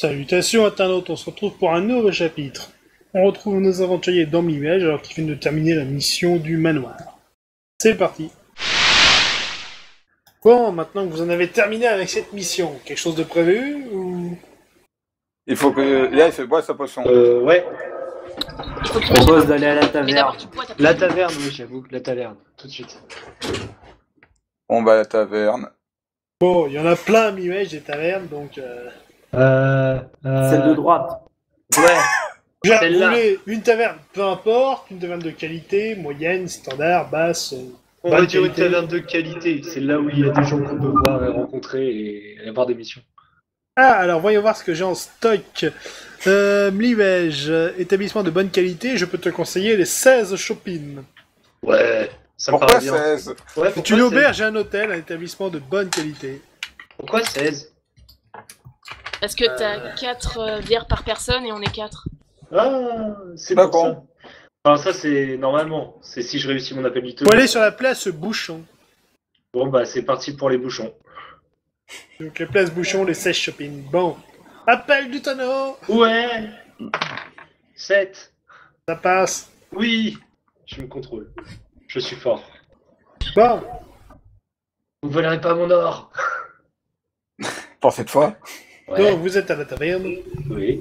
Salutations internautes, on se retrouve pour un nouveau chapitre. On retrouve nos aventuriers dans Mimège alors qu'ils viennent de terminer la mission du manoir. C'est parti. Bon, maintenant que vous en avez terminé avec cette mission, quelque chose de prévu ou... Il faut que... Là, il fait boire sa potion. Ouais. Il faut que Je tu m'achètes propose un- d'aller à la Mais taverne. d'abord, tu bois ta La potion. taverne, oui, j'avoue, la taverne, tout de suite. On va à la taverne. Bon, il y en a plein à Mimège des tavernes, donc... Celle de droite. Ouais. Vous Celle-là. voulez une taverne, peu importe, une taverne de qualité, moyenne, standard, basse... On bonne va dire une qualité. taverne de qualité. C'est là où il y a des gens qu'on peut voir et rencontrer et avoir des missions. Ah, alors voyons voir ce que j'ai en stock. Mimège, établissement de bonne qualité, je peux te conseiller les 16 shopping. Ouais. Ça me Pourquoi paraît bien. 16? Ouais, C'est pourquoi une 16? auberge et un hôtel, un établissement de bonne qualité. Pourquoi 16? Parce que t'as 4 bières par personne et on est 4. Ah, c'est D'accord. pour ça. Enfin, ça, c'est normalement. C'est si je réussis mon appel du Faut aller sur la place Bouchon. Bon, bah, c'est parti pour les bouchons. Donc la place Bouchon, les 16 shopping. Bon. Appel du tonneau. Ouais. 7. Ça passe. Oui. Je me contrôle. Je suis fort. Bon. Vous volerez pas mon or. Pour cette fois. Ouais. Donc vous êtes à la taverne. Oui.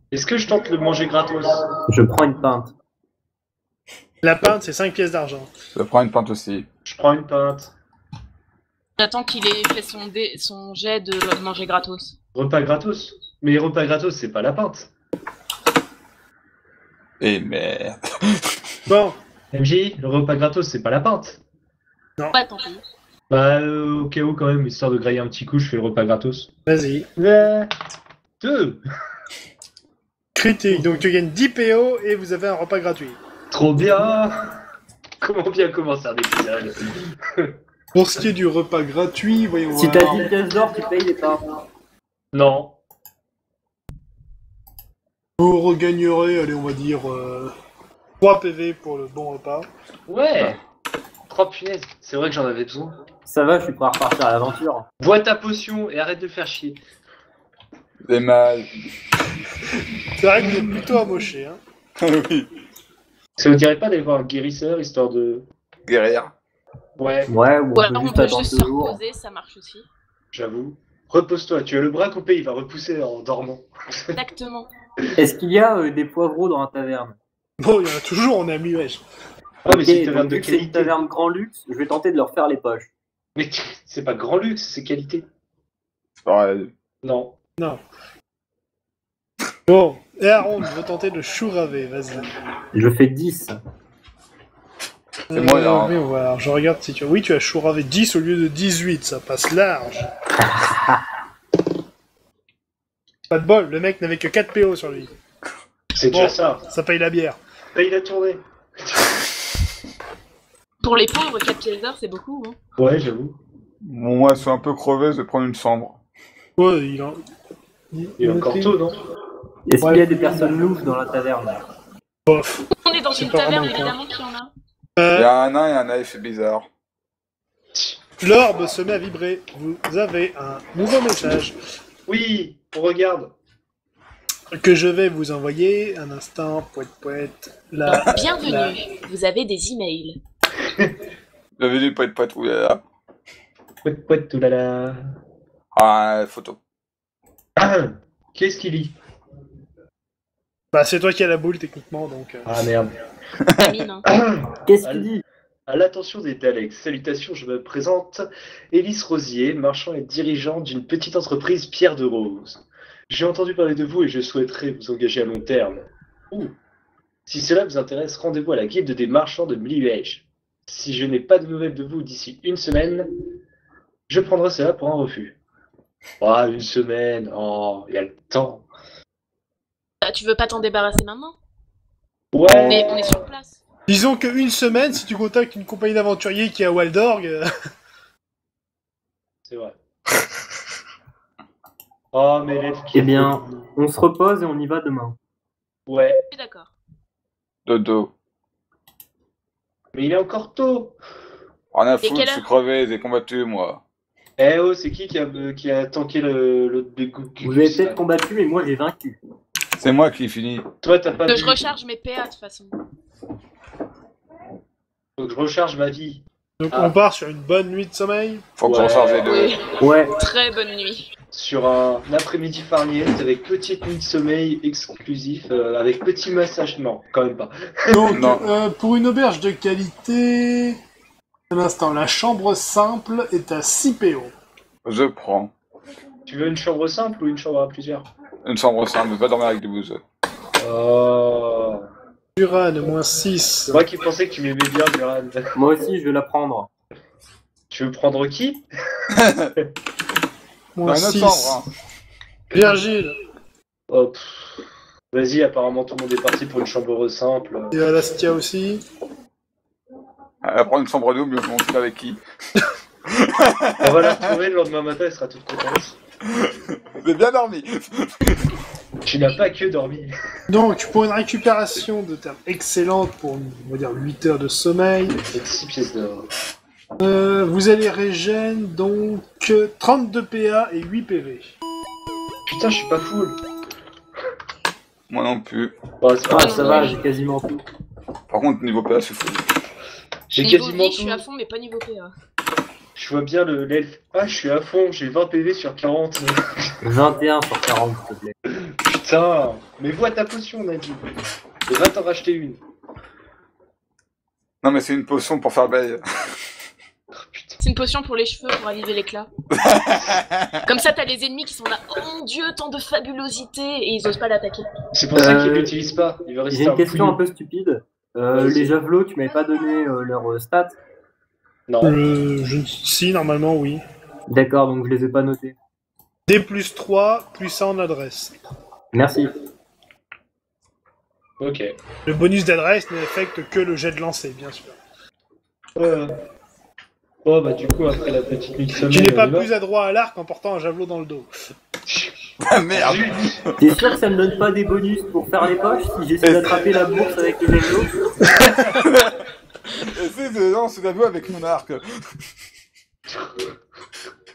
Est-ce que je tente le manger gratos? Je prends une pinte. La pinte, c'est 5 pièces d'argent. Je prends une pinte aussi. Je prends une pinte. J'attends qu'il ait fait son jet de manger gratos. Repas gratos? Mais repas gratos, c'est pas la pinte. Et merde. Bon. MJ, le repas gratos, c'est pas la pinte. Ouais, tant pis. Bah, au cas où, quand même, histoire de grailler un petit coup, je fais le repas gratos. Vas-y. 2. Critique. Donc tu gagnes 10 PO et vous avez un repas gratuit. Trop bien. Comment bien commencer un épisode? Pour ce qui est du repas gratuit, voyons Si voir. t'as 10 pièces d'or, tu payes les parts. Non. Vous regagnerez, allez, on va dire 3 PV pour le bon repas. Ouais. 3 punaises. C'est vrai que j'en avais besoin. Ça va, je suis prêt à repartir à l'aventure. Bois ta potion et arrête de faire chier. C'est mal. C'est vrai que vous êtes plutôt amoché, hein. Oui. Ça vous dirait pas d'aller voir un guérisseur, histoire de... Guerrière. Ouais, Ouais, ou Ou on alors peut on juste peut attendre juste 2 se jours. reposer, ça marche aussi. j'avoue. Repose-toi, tu as le bras coupé, il va repousser en dormant. Exactement. Est-ce qu'il y a des poivreaux dans la taverne? Bon, il y en a toujours, on est à Mimège. Ah, mais c'est une Ok, taverne donc de vu que c'est une qualité. taverne grand luxe, je vais tenter de leur faire les poches. Mais c'est pas grand luxe, c'est qualité. C'est pareil. Non. Bon, et Aaron, je veux tenter de chouraver, vas-y. Je fais 10. C'est moi, là. Oui, voilà, je regarde si tu as... Oui, tu as chouravé 10 au lieu de 18, ça passe large. Pas de bol, le mec n'avait que 4 PO sur lui. C'est Bon. déjà ça. Ça paye la bière. Paye la tournée. Pour les pauvres, 4 pièces d'or, c'est beaucoup. Hein. Ouais, j'avoue. Bon, moi, je suis un peu crevé, je vais prendre une chambre. Ouais, il en... Il est encore tôt, non? Est-ce Ouais. qu'il y a des personnes louches dans la taverne? Bof. On est dans C'est une pas taverne, vraiment le cas. évidemment qu'il y en a. Il y a un nain et un nain, il fait bizarre. L'orbe se met à vibrer. Vous avez un nouveau message Oui, on regarde. que je vais vous envoyer. Un instant, poète poète. Là, Bienvenue, vous avez des emails. J'avais dit pas de oulala. Pouet, tout là là. Ah, photo. Qu'est-ce qu'il lit? Bah, c'est toi qui as la boule techniquement, donc. Ah merde. La mine, hein. Qu'est-ce qu'il dit? À l'attention des Daleks, salutations, je me présente Élise Rosier, marchand et dirigeant d'une petite entreprise Pierre de Rose. J'ai entendu parler de vous et je souhaiterais vous engager à long terme. Ouh. Si cela vous intéresse, rendez-vous à la guilde des marchands de Mliège. Si je n'ai pas de nouvelles de vous d'ici une semaine, je prendrai cela pour un refus. Ah, une semaine, oh, il y a le temps. Tu veux pas t'en débarrasser maintenant? Ouais, Mais on est sur place. Disons qu'une semaine, si tu contactes une compagnie d'aventuriers qui est à Waldorg, c'est vrai. Oh, mais l'élève qui Eh bien, on se repose et on y va demain. Ouais, Je suis d'accord. Dodo. mais il est encore tôt. Rien à Et foutre, quelle je suis heure crevé, j'ai combattu, moi. Eh oh, c'est qui a tanké le Vous avez peut-être combattu, mais moi j'ai vaincu. C'est moi qui finis. Toi, t'as pas Je vu. recharge mes PA de toute façon. Faut que je recharge ma vie. Donc Ah. on part sur une bonne nuit de sommeil. Faut que Ouais. j'en charge les deux. Oui, Ouais. très bonne nuit. Sur un après-midi farniente avec petite nuit de sommeil exclusif, avec petit massage. Non, quand même pas. Donc Non. pour une auberge de qualité, un instant, la chambre simple est à 6 PO. Je prends. Tu veux une chambre simple ou une chambre à plusieurs? Une chambre simple, mais pas dormir avec des bouseux. Oh. Duran, moins 6. Moi qui pensais que tu m'aimais bien, Duran. Moi aussi, je vais la prendre. Tu veux prendre qui? Dans Moins une autre 6. chambre, hein. Virgile Oh, pff. Vas-y, apparemment tout le monde est parti pour une chambre simple. et Alastia aussi. Elle va prendre une chambre double, mais on sait pas avec qui. On va la retrouver le lendemain matin, elle sera toute contente. J'ai bien dormi. Tu n'as pas que dormi. Donc pour une récupération de termes excellente pour, on va dire, 8 heures de sommeil, Avec 6 pièces d'or. vous allez régène donc 32 PA et 8 PV. Putain, je suis pas full. Moi non plus. Bon, c'est pas Ah, grave, ça va, j'ai quasiment tout. Par contre, niveau PA, c'est fou. J'ai Niveau quasiment vie, je suis tout. à fond, mais pas niveau PA. Je vois bien l'elfe. Ah, je suis à fond, j'ai 20 PV sur 40. 21 sur 40, s'il te plaît. Putain, mais vois ta potion, Nadji. Et va t'en racheter une. Non, mais c'est une potion pour faire bail. Oh, putain. C'est une potion pour les cheveux, pour raviver l'éclat. Comme ça, t'as les ennemis qui sont là. Oh mon dieu, tant de fabulosité. Et ils osent pas l'attaquer. C'est pour ça qu'il Euh, l'utilise pas. Il va rester J'ai un une question un fouillou. peu stupide. Les javelots, tu m'avais pas donné leurs stats. Non. Si, normalement, oui. D'accord, donc je les ai pas notés. D plus 3, plus 1 en adresse. Merci. Ok. Le bonus d'adresse n'affecte que le jet de lancer, bien sûr. Oh, bah, du coup, après la petite nuit de sommeil. Tu n'es on pas y va. plus adroit à l'arc en portant un javelot dans le dos. Ah merde. Zut. T'es sûr que ça me donne pas des bonus pour faire les poches si j'essaie d'attraper la bourse avec le javelot? Essaye de lancer la voix avec mon arc.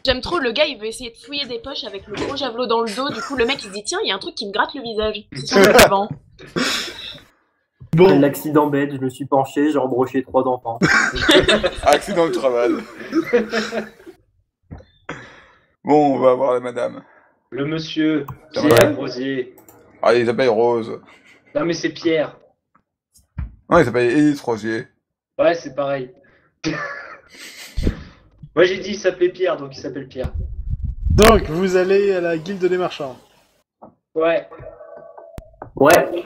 J'aime trop le gars, il veut essayer de fouiller des poches avec le gros javelot dans le dos. Du coup, le mec il se dit tiens, il y a un truc qui me gratte le visage. C'est son avant. Bon, L'accident bête, je me suis penché, j'ai embroché 3 enfants. Accident de travail. Bon, on va voir la madame. Le monsieur, Ouais. Pierre Rosier. Ah, il s'appelle Rose. Non, mais c'est Pierre. Non, il s'appelle Élise Rosier. Ouais, c'est pareil. Moi, j'ai dit il s'appelait Pierre, donc il s'appelle Pierre. donc vous allez à la guilde des marchands. Ouais. Ouais,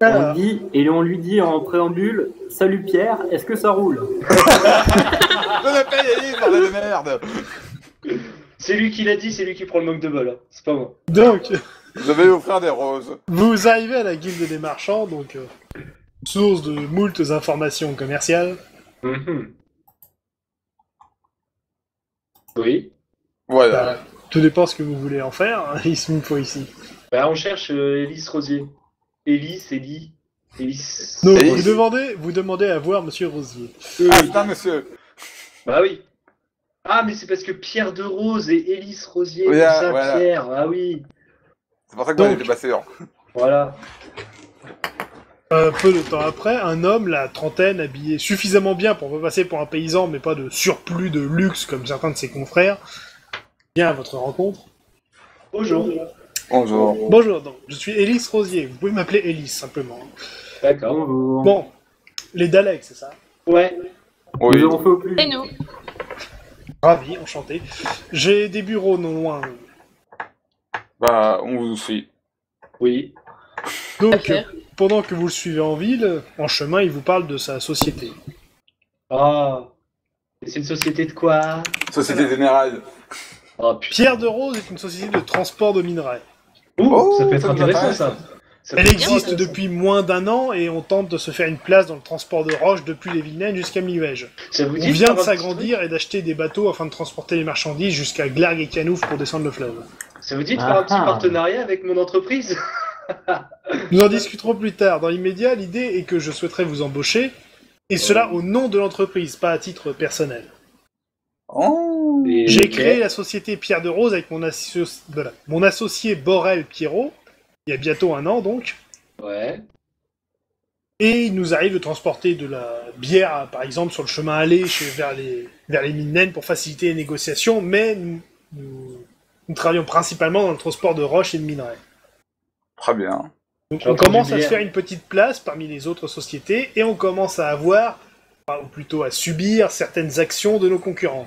Alors, on lui dit en préambule, salut Pierre, est-ce que ça roule? Je l'appelle Élise, bordel de merde. C'est lui qui l'a dit, c'est lui qui prend le manque de bol. Hein. C'est pas moi. donc, Je vais lui offrir des roses. vous arrivez à la guilde des marchands, donc source de moultes informations commerciales. Mhm. Oui. Voilà. Bah, tout dépend ce que vous voulez en faire. Il se me faut ici. Bah, on cherche Élise Rosier. Élise. Donc Et- vous demandez à voir Monsieur Rosier. Ah putain, monsieur. Bah oui. Ah, mais c'est parce que Pierre de Rose et Élise Rosier, Oui, comme ah, ça, voilà. Pierre. Ah oui. C'est pour ça qu'on Donc- était passé hors. Voilà. Peu de temps après, un homme, la trentaine, habillé suffisamment bien pour pas passer pour un paysan, mais pas de surplus de luxe comme certains de ses confrères, vient à votre rencontre. Bonjour. Bonjour. Bonjour, donc, je suis Élise Rosier. Vous pouvez m'appeler Élise, simplement. D'accord. Bonjour. Bon, les Daleks, c'est ça? Ouais. Oui. Nous avons fait au plus Et vite. nous Ravi, enchanté. J'ai des bureaux non loin. Bah, on vous suit. Oui. Donc, Affaire. pendant que vous le suivez en ville, en chemin, il vous parle de sa société. Ah. Et c'est une société de quoi? Société Générale. Oh putain. Pierre de Rose est une société de transport de minerais. Ouh, Oh, ça peut être ça intéressant m'intéresse. ça. Ça Elle peut être bien existe intéressant. depuis moins d'1 an et on tente de se faire une place dans le transport de roches depuis les Villeneuve jusqu'à Miwège. Ça vous On dit vient faire de un petit s'agrandir et d'acheter des bateaux afin de transporter les marchandises jusqu'à Glarg et Canouf pour descendre le fleuve. truc Ça vous dit de faire un petit Ah. partenariat avec mon entreprise? Nous en discuterons plus tard. Dans l'immédiat, l'idée est que je souhaiterais vous embaucher, et cela au nom de l'entreprise, pas à titre personnel. Oh. Et J'ai ok. créé la société Pierre de Rose avec mon associé Borel Pierrot, il y a bientôt 1 an donc, Ouais. et il nous arrive de transporter de la bière, par exemple, sur le chemin aller vers les mines naines pour faciliter les négociations, mais nous travaillons principalement dans le transport de roches et de minerais. Très bien. Donc J'ai on entendu commence à se bière. faire une petite place parmi les autres sociétés, et on commence à avoir, ou plutôt à subir, certaines actions de nos concurrents.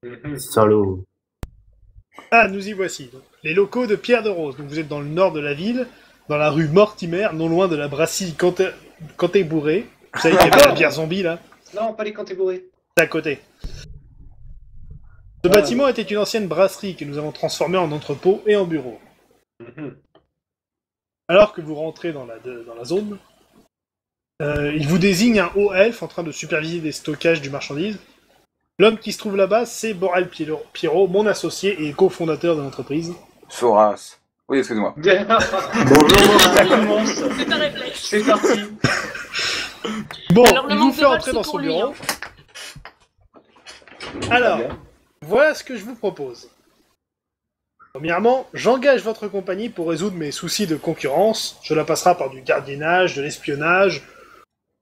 Mhm. Salaud. Ah, nous y voici. Donc, les locaux de Pierre de Rose. Donc vous êtes dans le nord de la ville, dans la rue Mortimer, non loin de la brasserie Canté-Bourré. Vous savez qu'il y avait la bière zombie là, Non, pas les cantébourés. c'est à côté. Ce bâtiment était une ancienne brasserie que nous avons transformée en entrepôt et en bureau. Mhm. Alors que vous rentrez dans la zone, il vous désigne un haut elfe en train de superviser des stockages du marchandise. L'homme qui se trouve là-bas, c'est Borel Pierrot, mon associé et cofondateur de l'entreprise. Soras. Oui, excuse-moi. Bonjour, Ça commence. C'est un réflexe. C'est parti. Bon, Alors, le il vous manque de fait bol, entrer c'est dans pour son lui, bureau. hein. Alors, Très bien. voilà ce que je vous propose. Premièrement, j'engage votre compagnie pour résoudre mes soucis de concurrence. Cela passera par du gardiennage, de l'espionnage,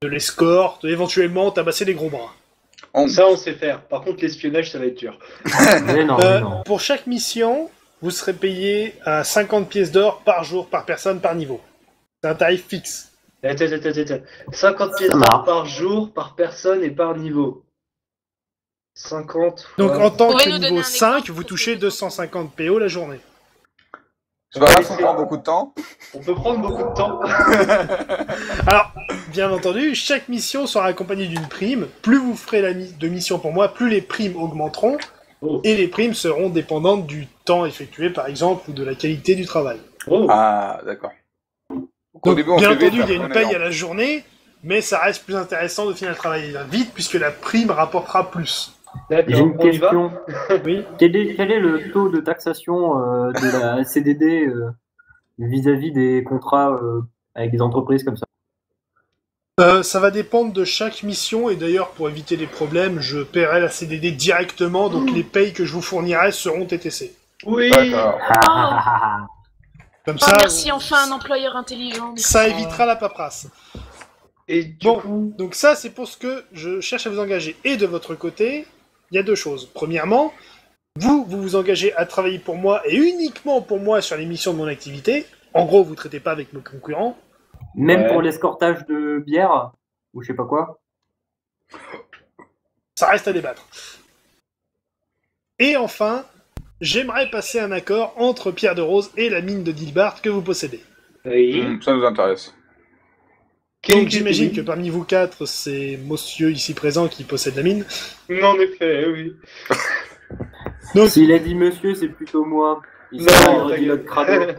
de l'escorte, éventuellement tabasser des gros bras. Ça, on sait faire. Par contre, l'espionnage, ça va être dur. Mais non, mais non. Pour chaque mission, vous serez payé à 50 pièces d'or par jour, par personne, par niveau. C'est un tarif fixe. Attends. 50 pièces Ça d'or marche. par jour, par personne et par niveau. 50 fois... Donc en tant Pouvez que nous donner niveau un 5, exemple, vous parce touchez que- 250 PO la journée. C'est pas grave, ça prend beaucoup de temps. On peut prendre beaucoup de temps. Alors, bien entendu, chaque mission sera accompagnée d'une prime. Plus vous ferez de mission pour moi, plus les primes augmenteront. Oh. Et les primes seront dépendantes du temps effectué, par exemple, ou de la qualité du travail. Oh. Ah, d'accord. Au Donc, début, on bien fait vite, entendu, il y a après, une on est paye lent. à la journée, mais ça reste plus intéressant de finir le travail vite, puisque la prime rapportera plus. J'ai D'accord, une on y va. question. Oui. Quel est le taux de taxation de la CDD vis-à-vis des contrats avec des entreprises comme ça? Ça va dépendre de chaque mission, et d'ailleurs, pour éviter les problèmes, je paierai la CDD directement, donc les payes que je vous fournirai seront TTC. Oui. D'accord. Comme Oh, ça, merci, enfin un employeur intelligent. ça évitera la paperasse. Et du Bon, coup... donc ça, c'est pour ce que je cherche à vous engager. Et de votre côté, il y a deux choses. Premièrement, vous vous engagez à travailler pour moi, et uniquement pour moi, sur les missions de mon activité. En gros, vous ne traitez pas avec mes concurrents. Même Ouais. pour l'escortage de bière ou je sais pas quoi. Ça reste à débattre. Et enfin, j'aimerais passer un accord entre Pierre de Rose et la mine de Dilbart que vous possédez. Oui. Ça nous intéresse. Donc j'imagine que parmi vous quatre, c'est monsieur ici présent qui possède la mine. En effet, oui. Donc S'il a dit monsieur, c'est plutôt moi. Il Non, aurait dit notre crado.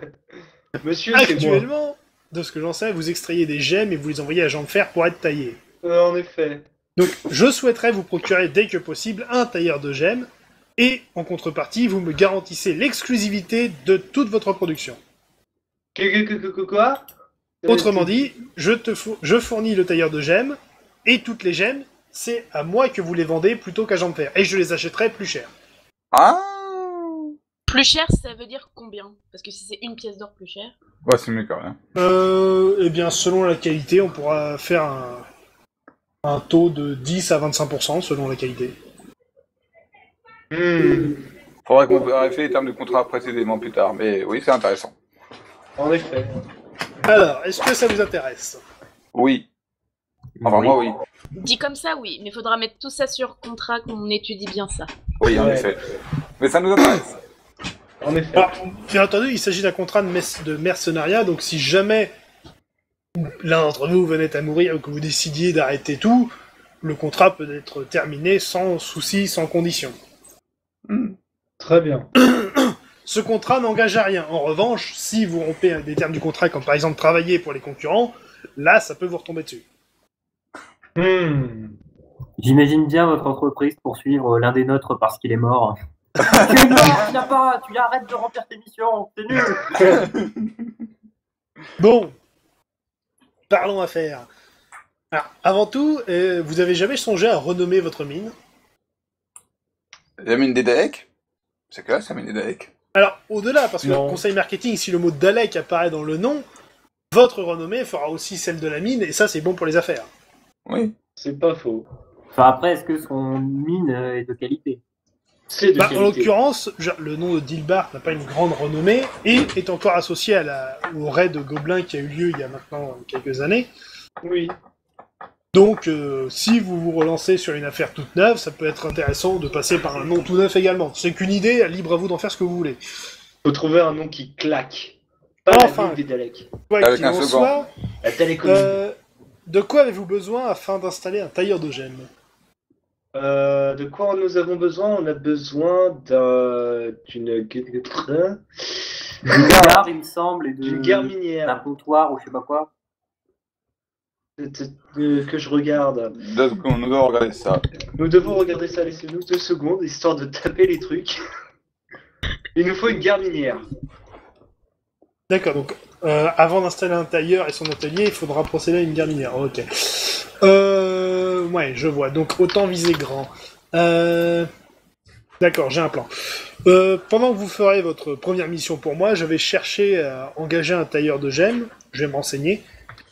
Monsieur, c'est moi. actuellement, de ce que j'en sais, vous extrayez des gemmes et vous les envoyez à Jean de Fer pour être taillés. En effet. Donc je souhaiterais vous procurer dès que possible un tailleur de gemmes, et en contrepartie, vous me garantissez l'exclusivité de toute votre production. Quoi? Autrement dit, je fournis le tailleur de gemmes, et toutes les gemmes, c'est à moi que vous les vendez plutôt qu'à Jean de Fer, et je les achèterai plus cher. Ah. Plus cher, ça veut dire combien? Parce que si c'est une pièce d'or plus cher. Ouais, c'est mieux que rien. Eh bien, selon la qualité, on pourra faire un taux de 10 à 25% selon la qualité. Faudrait qu'on vérifie les termes de contrat précédemment plus tard, mais oui, c'est intéressant. En effet. Alors, est-ce que ça vous intéresse? Oui. Enfin, moi, oui. Dit comme ça, oui, mais faudra mettre tout ça sur contrat, qu'on étudie bien ça. Oui, en Ouais. effet. Mais ça nous intéresse. En effet. Alors, bien entendu, il s'agit d'un contrat de mercenariat, donc si jamais l'un d'entre vous venait à mourir ou que vous décidiez d'arrêter tout, le contrat peut être terminé sans souci, sans condition. Très bien. Ce contrat n'engage à rien. En revanche, si vous rompez des termes du contrat, comme par exemple travailler pour les concurrents, là, ça peut vous retomber dessus. J'imagine bien votre entreprise poursuivre l'un des nôtres parce qu'il est mort. Tu es mort, tu arrêtes de remplir tes missions, c'est nul. Bon, parlons affaires. Alors, avant tout, vous avez jamais songé à renommer votre mine? La mine des Daleks? C'est classe, la mine des Daleks. Alors, au-delà, parce que Non. conseil marketing, si le mot Dalek apparaît dans le nom, votre renommée fera aussi celle de la mine, et ça, c'est bon pour les affaires. Oui. C'est pas faux. Enfin, après, est-ce que son mine est de qualité? C'est de Bah, en qualité. l'occurrence, le nom de Dilbart n'a pas une grande renommée, et est encore associé au raid Gobelin qui a eu lieu il y a maintenant quelques années. Oui. Donc, si vous vous relancez sur une affaire toute neuve, ça peut être intéressant de passer par un nom tout neuf également. C'est qu'une idée, libre à vous d'en faire ce que vous voulez. Faut trouver un nom qui claque. Pas Enfin. la mine des Daleks. Quoi Avec qu'il un en second. soit, La télécommune. de quoi avez-vous besoin afin d'installer un tailleur de gemmes? De quoi nous avons besoin? On a besoin d'une D'une gare, il me semble, et d'une gare d'un minière. comptoir ou je sais pas quoi. Que je regarde. 2 secondes, nous devons regarder ça. Nous devons regarder ça, laissez-nous 2 secondes, histoire de taper les trucs. Il nous faut une gare minière. D'accord, donc avant d'installer un tailleur et son atelier, il faudra procéder à une gare minière. Ok. Ouais, je vois. Donc autant viser grand. D'accord, j'ai un plan. Pendant que vous ferez votre première mission pour moi, je vais chercher à engager un tailleur de gemmes. Je vais me renseigner.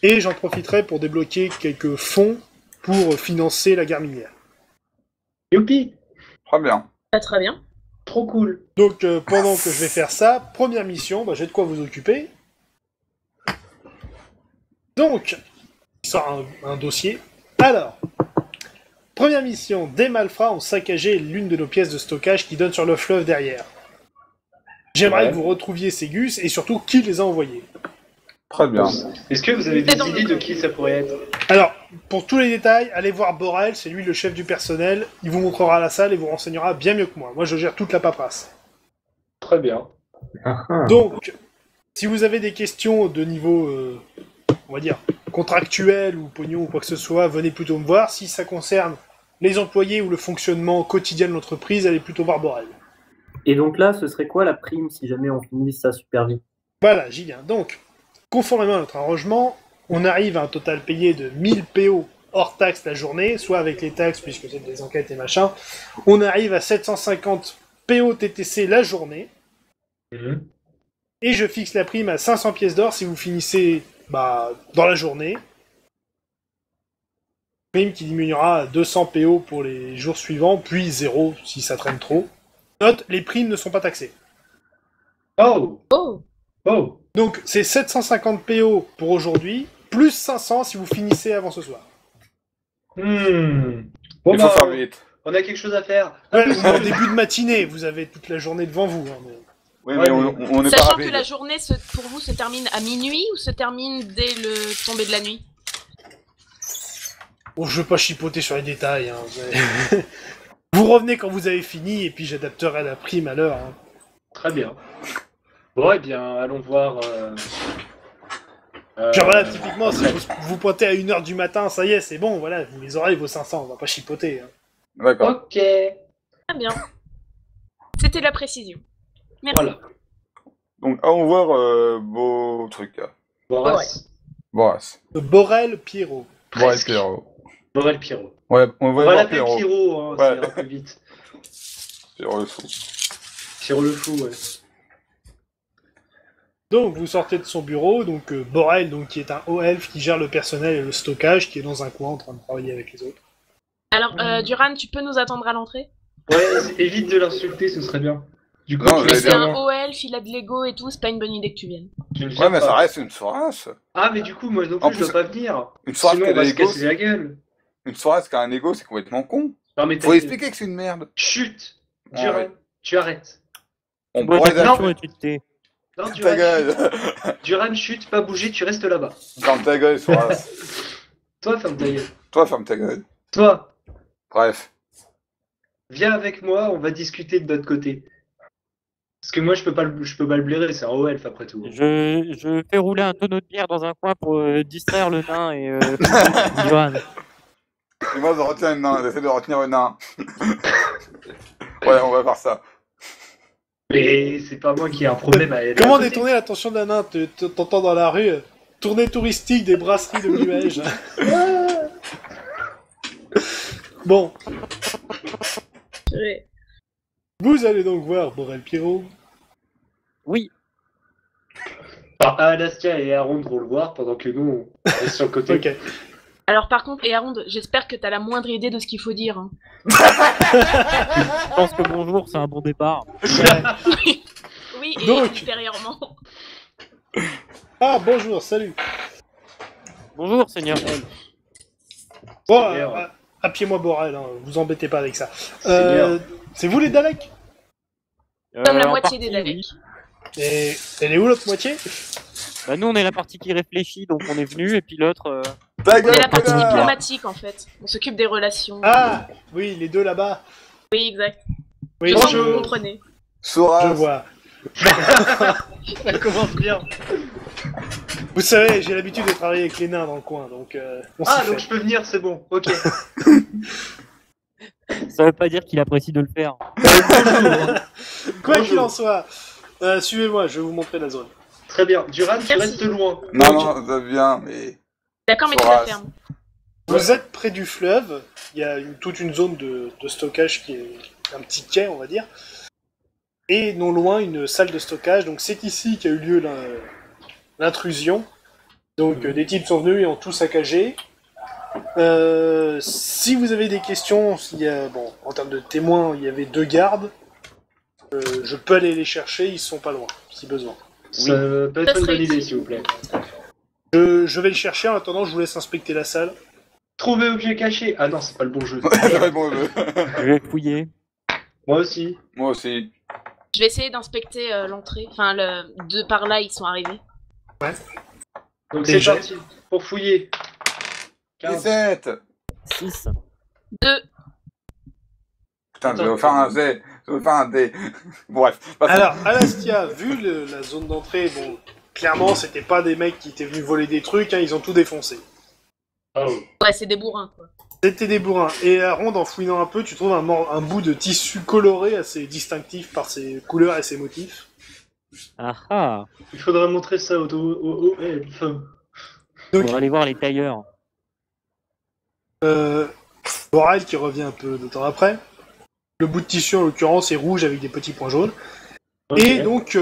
Et j'en profiterai pour débloquer quelques fonds pour financer la gare minière. Youpi! Très bien. Pas très bien. Trop cool. Donc pendant que je vais faire ça, première mission, j'ai de quoi vous occuper. Donc, il sort un dossier. Alors, première mission, des malfrats ont saccagé l'une de nos pièces de stockage qui donne sur le fleuve derrière. J'aimerais Ouais. que vous retrouviez ces gus et surtout qui les a envoyés. Très bien. Est-ce que vous avez C'est dans des le idées de colis. qui ça pourrait être? Alors, pour tous les détails, allez voir Borel, c'est lui le chef du personnel. Il vous montrera la salle et vous renseignera bien mieux que moi. Moi, je gère toute la paperasse. Très bien. Donc, si vous avez des questions de niveau, on va dire, contractuel ou pognon ou quoi que ce soit, venez plutôt me voir. Si ça concerne les employés ou le fonctionnement quotidien de l'entreprise, allez plutôt voir Borel. Et donc là, ce serait quoi la prime si jamais on finit ça super vite? Voilà, j'y viens. Donc, conformément à notre arrangement, on arrive à un total payé de 1000 PO hors taxes la journée, soit avec les taxes puisque c'est des enquêtes et machin. On arrive à 750 PO TTC la journée. Mhm. Et je fixe la prime à 500 pièces d'or si vous finissez dans la journée. Prime qui diminuera à 200 PO pour les jours suivants, puis 0 si ça traîne trop. Note, les primes ne sont pas taxées. Oh! Oh! Oh! Donc c'est 750 PO pour aujourd'hui, plus 500 si vous finissez avant ce soir. Hmm. Bon, Il faut bah, faire vite. on a quelque chose à faire. Ouais, on est en début de matinée, vous avez toute la journée devant vous. Hein, mais... Oui, Ouais, mais on n'est pas Sachant rapide. que la journée pour vous se termine à minuit ou se termine dès le tombé de la nuit? Bon, je veux pas chipoter sur les détails. Hein, vous revenez quand vous avez fini et puis j'adapterai la prime à l'heure. Hein. Très bien. Bon, eh bien, allons voir. Genre voilà, typiquement, si vous pointez à 1h du matin, ça y est, c'est bon, voilà, vous les aurez vos 500, on va pas chipoter. Hein. D'accord. Ok. Très bien. C'était la précision. Merci. Voilà. Donc, allons voir beau truc là. Boras. Boras. Borel Pierrot. Boras Presque. Pierrot. Borel Pierrot. Ouais, on On va va voir l'appeler Pierrot. Pierrot, hein, Ouais. ça ira plus vite. Pierrot le fou. Pierrot le fou, ouais. Donc vous sortez de son bureau, donc Borel, donc, qui est un haut elfe qui gère le personnel et le stockage, qui est dans un coin en train de travailler avec les autres. Alors, Duran, tu peux nous attendre à l'entrée? Ouais, évite de l'insulter, ce serait bien. Du coup, Non, tu je vas vais C'est dire dire- un haut elfe, il a de l'ego et tout, c'est pas une bonne idée que tu viennes. tu ne viens Ouais, mais pas. ça reste une soirée. Ah, mais du coup, moi non En plus, je plus, dois pas venir. Une soirée Sinon, qui on a va des se égos, casser la gueule. une soirée qui a un ego, c'est complètement con. Non, mais Faut expliquer que c'est une merde. Chut! Ah, Duran, ouais. tu arrêtes. On Bois pourrait ta Non. potion et tu te tais. Non, ta Duran, gueule. chut. Duran, chut, pas bouger, tu restes là-bas. Ferme ta gueule, soirée. Toi, ferme ta gueule. Toi, ferme ta gueule. Toi, Bref. viens avec moi, on va discuter de notre côté. Parce que moi, je peux pas le blairer, c'est un haut elfe après tout. Je fais rouler un tonneau de bière dans un coin pour distraire le nain et Johan. Et moi, je retiens le nain. J'essaie de retenir le nain. Ouais, on va faire ça. Mais c'est pas moi qui ai un problème à aller Comment à côté. détourner l'attention d'un nain? T'entends dans la rue, tournée touristique des brasseries de Nuage. Bon, Ouais. Vous allez donc voir Borel Pierrot. Oui, Enfin, Alastia et Aaron vont le voir pendant que nous, on reste sur le côté. Ok. Alors par contre, et Harold, j'espère que t'as la moindre idée de ce qu'il faut dire. Hein. je pense que bonjour, c'est un bon départ. Oui, et Donc. ultérieurement. Ah, bonjour, salut. Bonjour, Seigneur L. Bon, Seigneur. appuyez-moi Borel, hein, vous embêtez pas avec ça. Seigneur. C'est vous les Daleks? Comme la En moitié partie, des Daleks. oui. Et elle est où l'autre moitié? Bah, nous, on est la partie qui réfléchit, donc on est venu, et puis l'autre... Ta C'est gueule, la partie connard. diplomatique en fait. On s'occupe des relations. Ah, oui, les deux là-bas. Oui, exact. Oui, Je sens que je, vous comprenez. Soras. je vois. Ça commence bien. Vous savez, j'ai l'habitude de travailler avec les nains dans le coin, donc on s'y Ah, fait. donc je peux venir, c'est bon. Ok. Ça veut pas dire qu'il apprécie de le faire. Quoi Bonjour. qu'il en soit, suivez-moi, je vais vous montrer la zone. Très bien. Duran, tu Merci. restes loin. Non, non, ça vient, mais... D'accord, mais tu Soras. la fermes. Vous êtes près du fleuve, il y a toute une zone de stockage qui est un petit quai, on va dire. Et non loin, une salle de stockage. Donc c'est ici qu'a eu lieu l'intrusion. Donc des types sont venus et ont tout saccagé. Si vous avez des questions, bon, en termes de témoins, il y avait 2 gardes. Je peux aller les chercher, ils sont pas loin, si besoin. Ça peut être Ça une serait bonne idée, utile. s'il vous plaît. Je vais le chercher, en attendant je vous laisse inspecter la salle. Trouver objet caché. Ah non, c'est pas le bon jeu. Ouais, bon, Je vais fouiller. Moi aussi. moi aussi. Je vais essayer d'inspecter l'entrée. Enfin, de par là, ils sont arrivés. Donc Des c'est jets. parti. Pour fouiller. 15. 17. 6. 2. Putain, je vais faire un Z. Je vais faire un D. Bref. passons. Alors, Alastia, vu la zone d'entrée, bon, clairement, c'était pas des mecs qui étaient venus voler des trucs, hein, ils ont tout défoncé. Oh. Ouais, c'est des bourrins, quoi. C'était des bourrins. Et à Ronde, en fouinant un peu, tu trouves un bout de tissu coloré assez distinctif par ses couleurs et ses motifs. Ah ah. Il faudrait montrer ça au elfe. Donc, On va aller voir les tailleurs. Boral qui revient un peu de temps après. Le bout de tissu, en l'occurrence, est rouge avec des petits points jaunes. Ok. Et donc,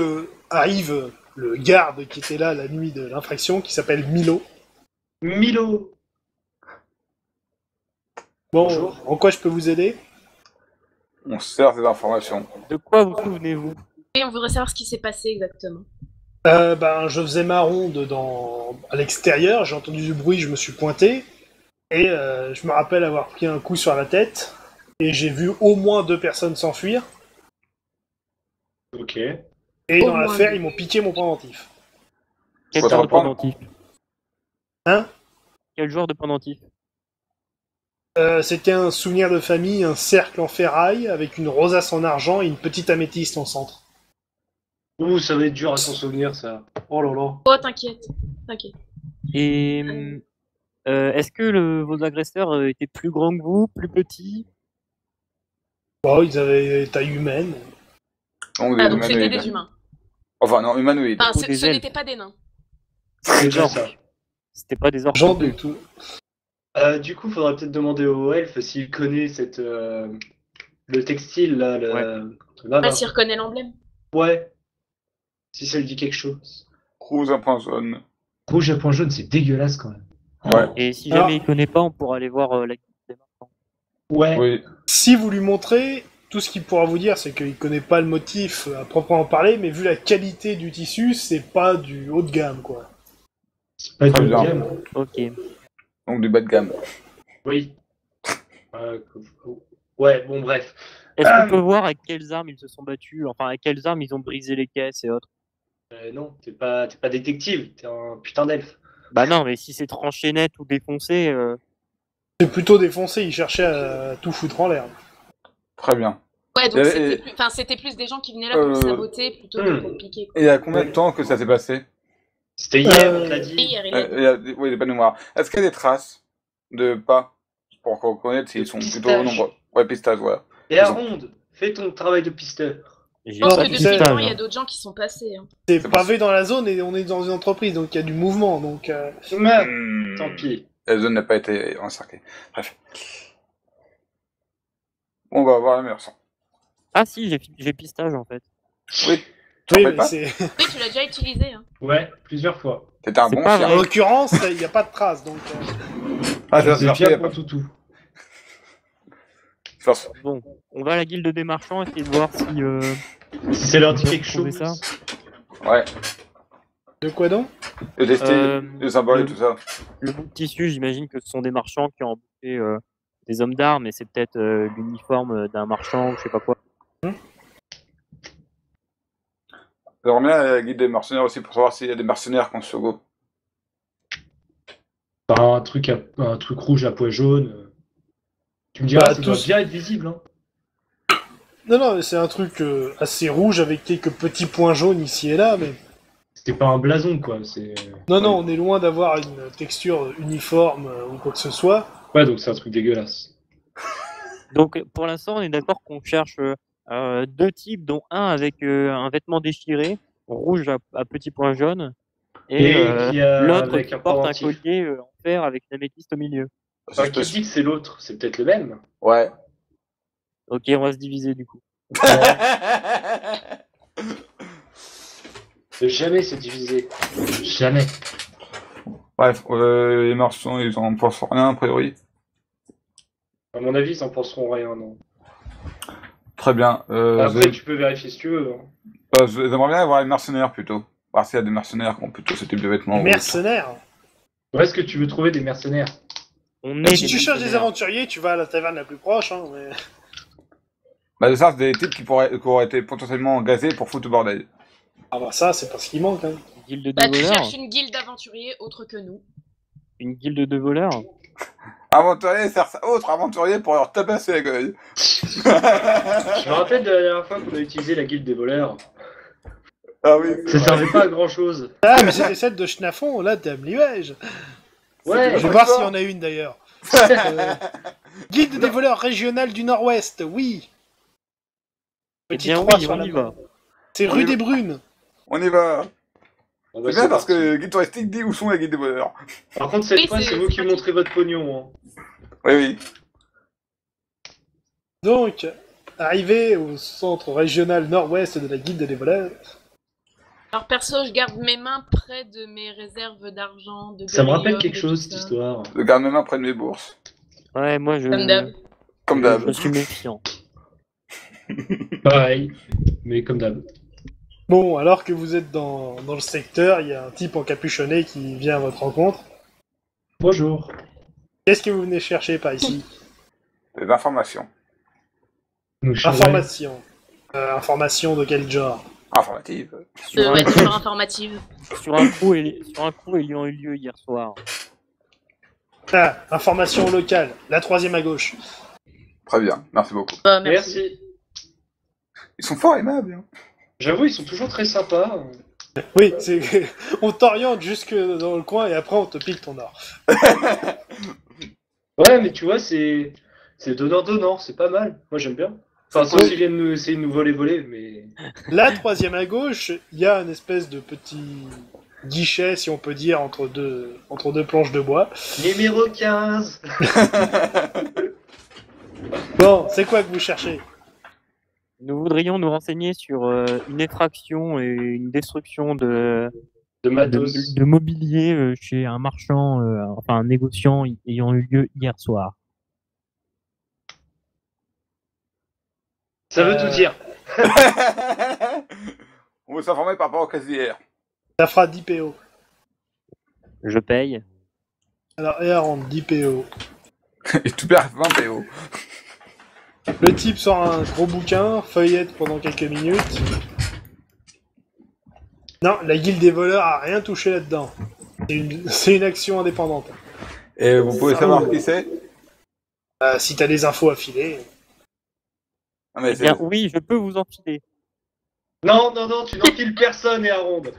arrive le garde qui était là la nuit de l'infraction, qui s'appelle Milo. Milo. Bon, Bonjour. en quoi je peux vous aider? On sert ces informations. De quoi vous souvenez-vous? Et on voudrait savoir ce qui s'est passé exactement. Je faisais ma ronde à l'extérieur, j'ai entendu du bruit, je me suis pointé, et je me rappelle avoir pris un coup sur la tête, et j'ai vu au moins 2 personnes s'enfuir, Ok. et Au dans moins l'affaire, 2. ils m'ont piqué mon pendentif. Quel Faut genre de reprendre. pendentif? Hein? Quel genre de pendentif? C'était un souvenir de famille, un cercle en ferraille, avec une rosace en argent et une petite améthyste en centre. Ouh, ça va être dur à s'en souvenir, ça. Oh là là. Oh, t'inquiète. T'inquiète. Et est-ce que vos agresseurs étaient plus grands que vous, plus petits? Bon, ils avaient taille humaine. Donc, Ah, des donc c'était humanoïdes. des humains. Enfin, non, humanoïdes. Enfin, Ou des ce elfes. n'étaient pas des nains. C'est déjà Genre. ça. C'était pas des orques. Genre non de plus. tout. Du coup, faudrait peut-être demander au elfe s'il connaît le textile, là. Là, Ah, s'il reconnaît l'emblème. Ouais. Si ça lui dit quelque chose. Rouge à point jaune. Rouge à point jaune, c'est dégueulasse quand même. Ouais. Et si Alors- jamais il connaît pas, on pourra aller voir la guilde des marchands. Ouais. Oui. Si vous lui montrez, tout ce qu'il pourra vous dire, c'est qu'il connaît pas le motif à proprement parler, mais vu la qualité du tissu, c'est pas du haut de gamme, quoi. C'est pas Très du bien. gamme. Ok. Donc du bas de gamme. Oui. Euh, Ouais, bon, bref. Est-ce qu'on peut voir avec quelles armes ils se sont battus? Enfin, avec quelles armes ils ont brisé les caisses et autres? Non, t'es pas détective, t'es un putain d'elfe. Bah non, mais si c'est tranché net ou défoncé, C'est plutôt défoncé, il cherchait à tout foutre en l'air. Très bien. Ouais, donc Et- c'était et- plus... Enfin, c'était plus des gens qui venaient là pour saboter plutôt que pour piquer. Quoi. Et il y a combien de temps que ça s'est passé? C'était hier, Euh, on te l'a Et dit. hier, il a dit. Oui, il n'y a pas de mémoire. Est-ce qu'il y a des traces de pas pour qu'on reconnaisse s'ils sont plutôt Pistage. nombreux? Ouais, pistage, voilà. Et Aronde, fais ton travail de pisteur. j'ai Je pense pas que de depuis le pistage, temps, il y a hein. d'autres gens qui sont passés. Hein. C'est C'est pavé dans la zone et on est dans une entreprise, donc il y a du mouvement. Donc, Mais, Hmm. tant pis. La zone n'a pas été encerclée. Bref. On va voir la meilleure sang. Ah si, j'ai pistage en fait. Oui. Oui, fais mais pas c'est... Oui, tu l'as déjà utilisé. Hein. Ouais, plusieurs fois. C'était un C'est bon pas chien. En vrai. l'occurrence, il n'y a pas de traces, donc... Ah, ça va se C'est faire bien chier, pour toutou. Force. Bon, on va à la guilde des marchands essayer de voir si Si ça leur dit on peut quelque retrouver chose. ça. Ouais. De quoi donc? Le destin, Euh, le symbole et le- tout ça. Le bout de tissu, j'imagine que ce sont des marchands qui ont embauché des hommes d'armes, et c'est peut-être l'uniforme d'un marchand ou je sais pas quoi. J'aimerais bien la guide des mercenaires aussi pour savoir s'il y a des mercenaires qu'on se go. Enfin, un truc rouge à pois jaune. Tu me diras, Bah, ça doit tous- bien être visible. Hein. Non, mais c'est un truc assez rouge avec quelques petits points jaunes ici et là, mais... C'était pas un blason, quoi. C'est... Non, on est loin d'avoir une texture uniforme ou quoi que ce soit. Ouais, donc c'est un truc dégueulasse. Donc pour l'instant, on est d'accord qu'on cherche deux types, dont un avec un vêtement déchiré, rouge à petits points jaunes, et qui a l'autre avec qui un porte un pendentif. collier en fer avec une améthyste au milieu. Enfin, qui dit que c'est l'autre? C'est peut-être le même. Ouais. Ok, on va se diviser du coup. Jamais se diviser. Jamais. Bref, les marchands, ils en pensent rien, a priori. À mon avis, ils en penseront rien, non. Très bien. Après, tu peux vérifier si tu veux. Hein. J'aimerais bien avoir les mercenaires, plutôt. Voir s'il y a des mercenaires qui ont plutôt ce type de vêtements. Mercenaires. Où est-ce que tu veux trouver des mercenaires? On est Si des tu cherches des mercenaires. aventuriers, tu vas à la taverne la plus proche, hein, mais... Bah, ça, c'est des types qui auraient été potentiellement gazés pour foutre le bordel. Ah bah ça, c'est pas ce qui manque, hein. Guilde de Bah, tu voleurs. cherches une guilde d'aventuriers autre que nous. Une guilde de voleurs. Aventurier, faire ça, autre aventurier pour leur tabasser la gueule. Je me rappelle de la dernière fois qu'on a utilisé la guilde des voleurs. Ah oui. Ça servait pas à grand chose. Ah, mais c'était celle de Schnafon, là, t'es à Mliwege. Ouais, Je vais voir s'il y en a une, d'ailleurs. Guilde des voleurs régional du Nord-Ouest, oui. Eh Petit bien 3 oui, sur on la y main. va. C'est On rue y des va. Brunes. On y va. Ah bah, C'est bien parce parti. que Guide touristique dit où sont les guides des voleurs. Par contre, cette Oui, fois, c'est- c'est vous c'est qui pratique. montrez votre pognon. Hein. Oui, oui. Donc, arrivé au centre régional Nord-Ouest de la Guilde des voleurs. Alors perso, je garde mes mains près de mes réserves d'argent, de Ça me rappelle beryllium, quelque de chose, tout cette ça. histoire. Je garde mes mains près de mes bourses. Ouais, moi Comme d'hab. Comme je d'hab. suis méfiant. Pareil, mais comme d'hab. Bon, alors que vous êtes dans le secteur, il y a un type encapuchonné qui vient à votre rencontre. Bonjour. Qu'est-ce que vous venez chercher par ici? Des informations. Information. Information de quel genre? Informatives. Sur Ouais, un, toujours informative. sur un coup, ayant eu lieu hier soir. Ah, information locale. La troisième à gauche. Très bien. Merci beaucoup. Merci. Merci. Ils sont fort aimables. Hein. J'avoue, ils sont toujours très sympas. Oui, c'est... on t'oriente jusque dans le coin et après on te pique ton or. Ouais, mais tu vois, c'est donnant-donnant, c'est pas mal. Moi, j'aime bien. Enfin, sauf s'ils viennent nous essayer de nous voler, mais... La troisième à gauche, il y a une espèce de petit guichet, si on peut dire, entre deux planches de bois. Numéro 15. Bon, c'est quoi que vous cherchez? Nous voudrions nous renseigner sur une effraction et une destruction De matos. de mobilier chez un marchand, enfin un négociant ayant eu lieu hier soir. Ça veut tout dire. On veut s'informer par rapport au casier. Ça fera 10 PO. Je paye. Alors, et à rendre 10 PO. Et tout perd 20 PO. Le type sort un gros bouquin, feuillette pendant quelques minutes. Non, la guilde des voleurs a rien touché là-dedans. C'est une action indépendante. Et vous pouvez savoir qui c'est? Si t'as des infos à filer. Ah, mais Eh bien, oui, je peux vous en filer. Non, tu n'enfiles personne et Ronde.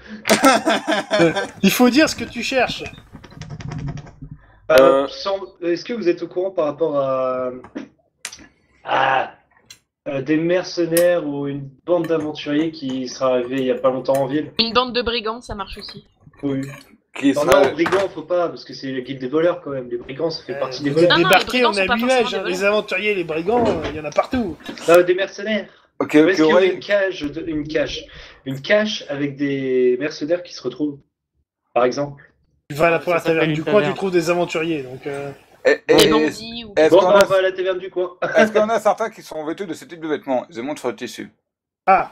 Il faut dire ce que tu cherches. Est-ce que vous êtes au courant par rapport à des mercenaires ou une bande d'aventuriers qui sera arrivée il y a pas longtemps en ville? Une bande de brigands, ça marche aussi. Oui. Qui Non, serait... brigands, faut pas, parce que c'est la guilde des voleurs quand même. Les brigands, ça fait partie des Vous voleurs. êtes Non, non, débarqués, les on brigands a sont pas Mliwege, forcément des les aventuriers, les brigands, il y en a partout. Des mercenaires. Ok, Est-ce ok, qu'il y aurait ouais. une cache avec des mercenaires qui se retrouvent, par exemple? Tu vas à la, pour Ça la s'appelle taverne une du coin, tu taverne. trouves des aventuriers. Donc, Des Et bandits ou... est-ce Bon, qu'on bah, a, on va à la taverne du coin. est-ce qu'on a certains qui sont vêtus de ce type de vêtements? Ils montrent sur le tissu. Ah,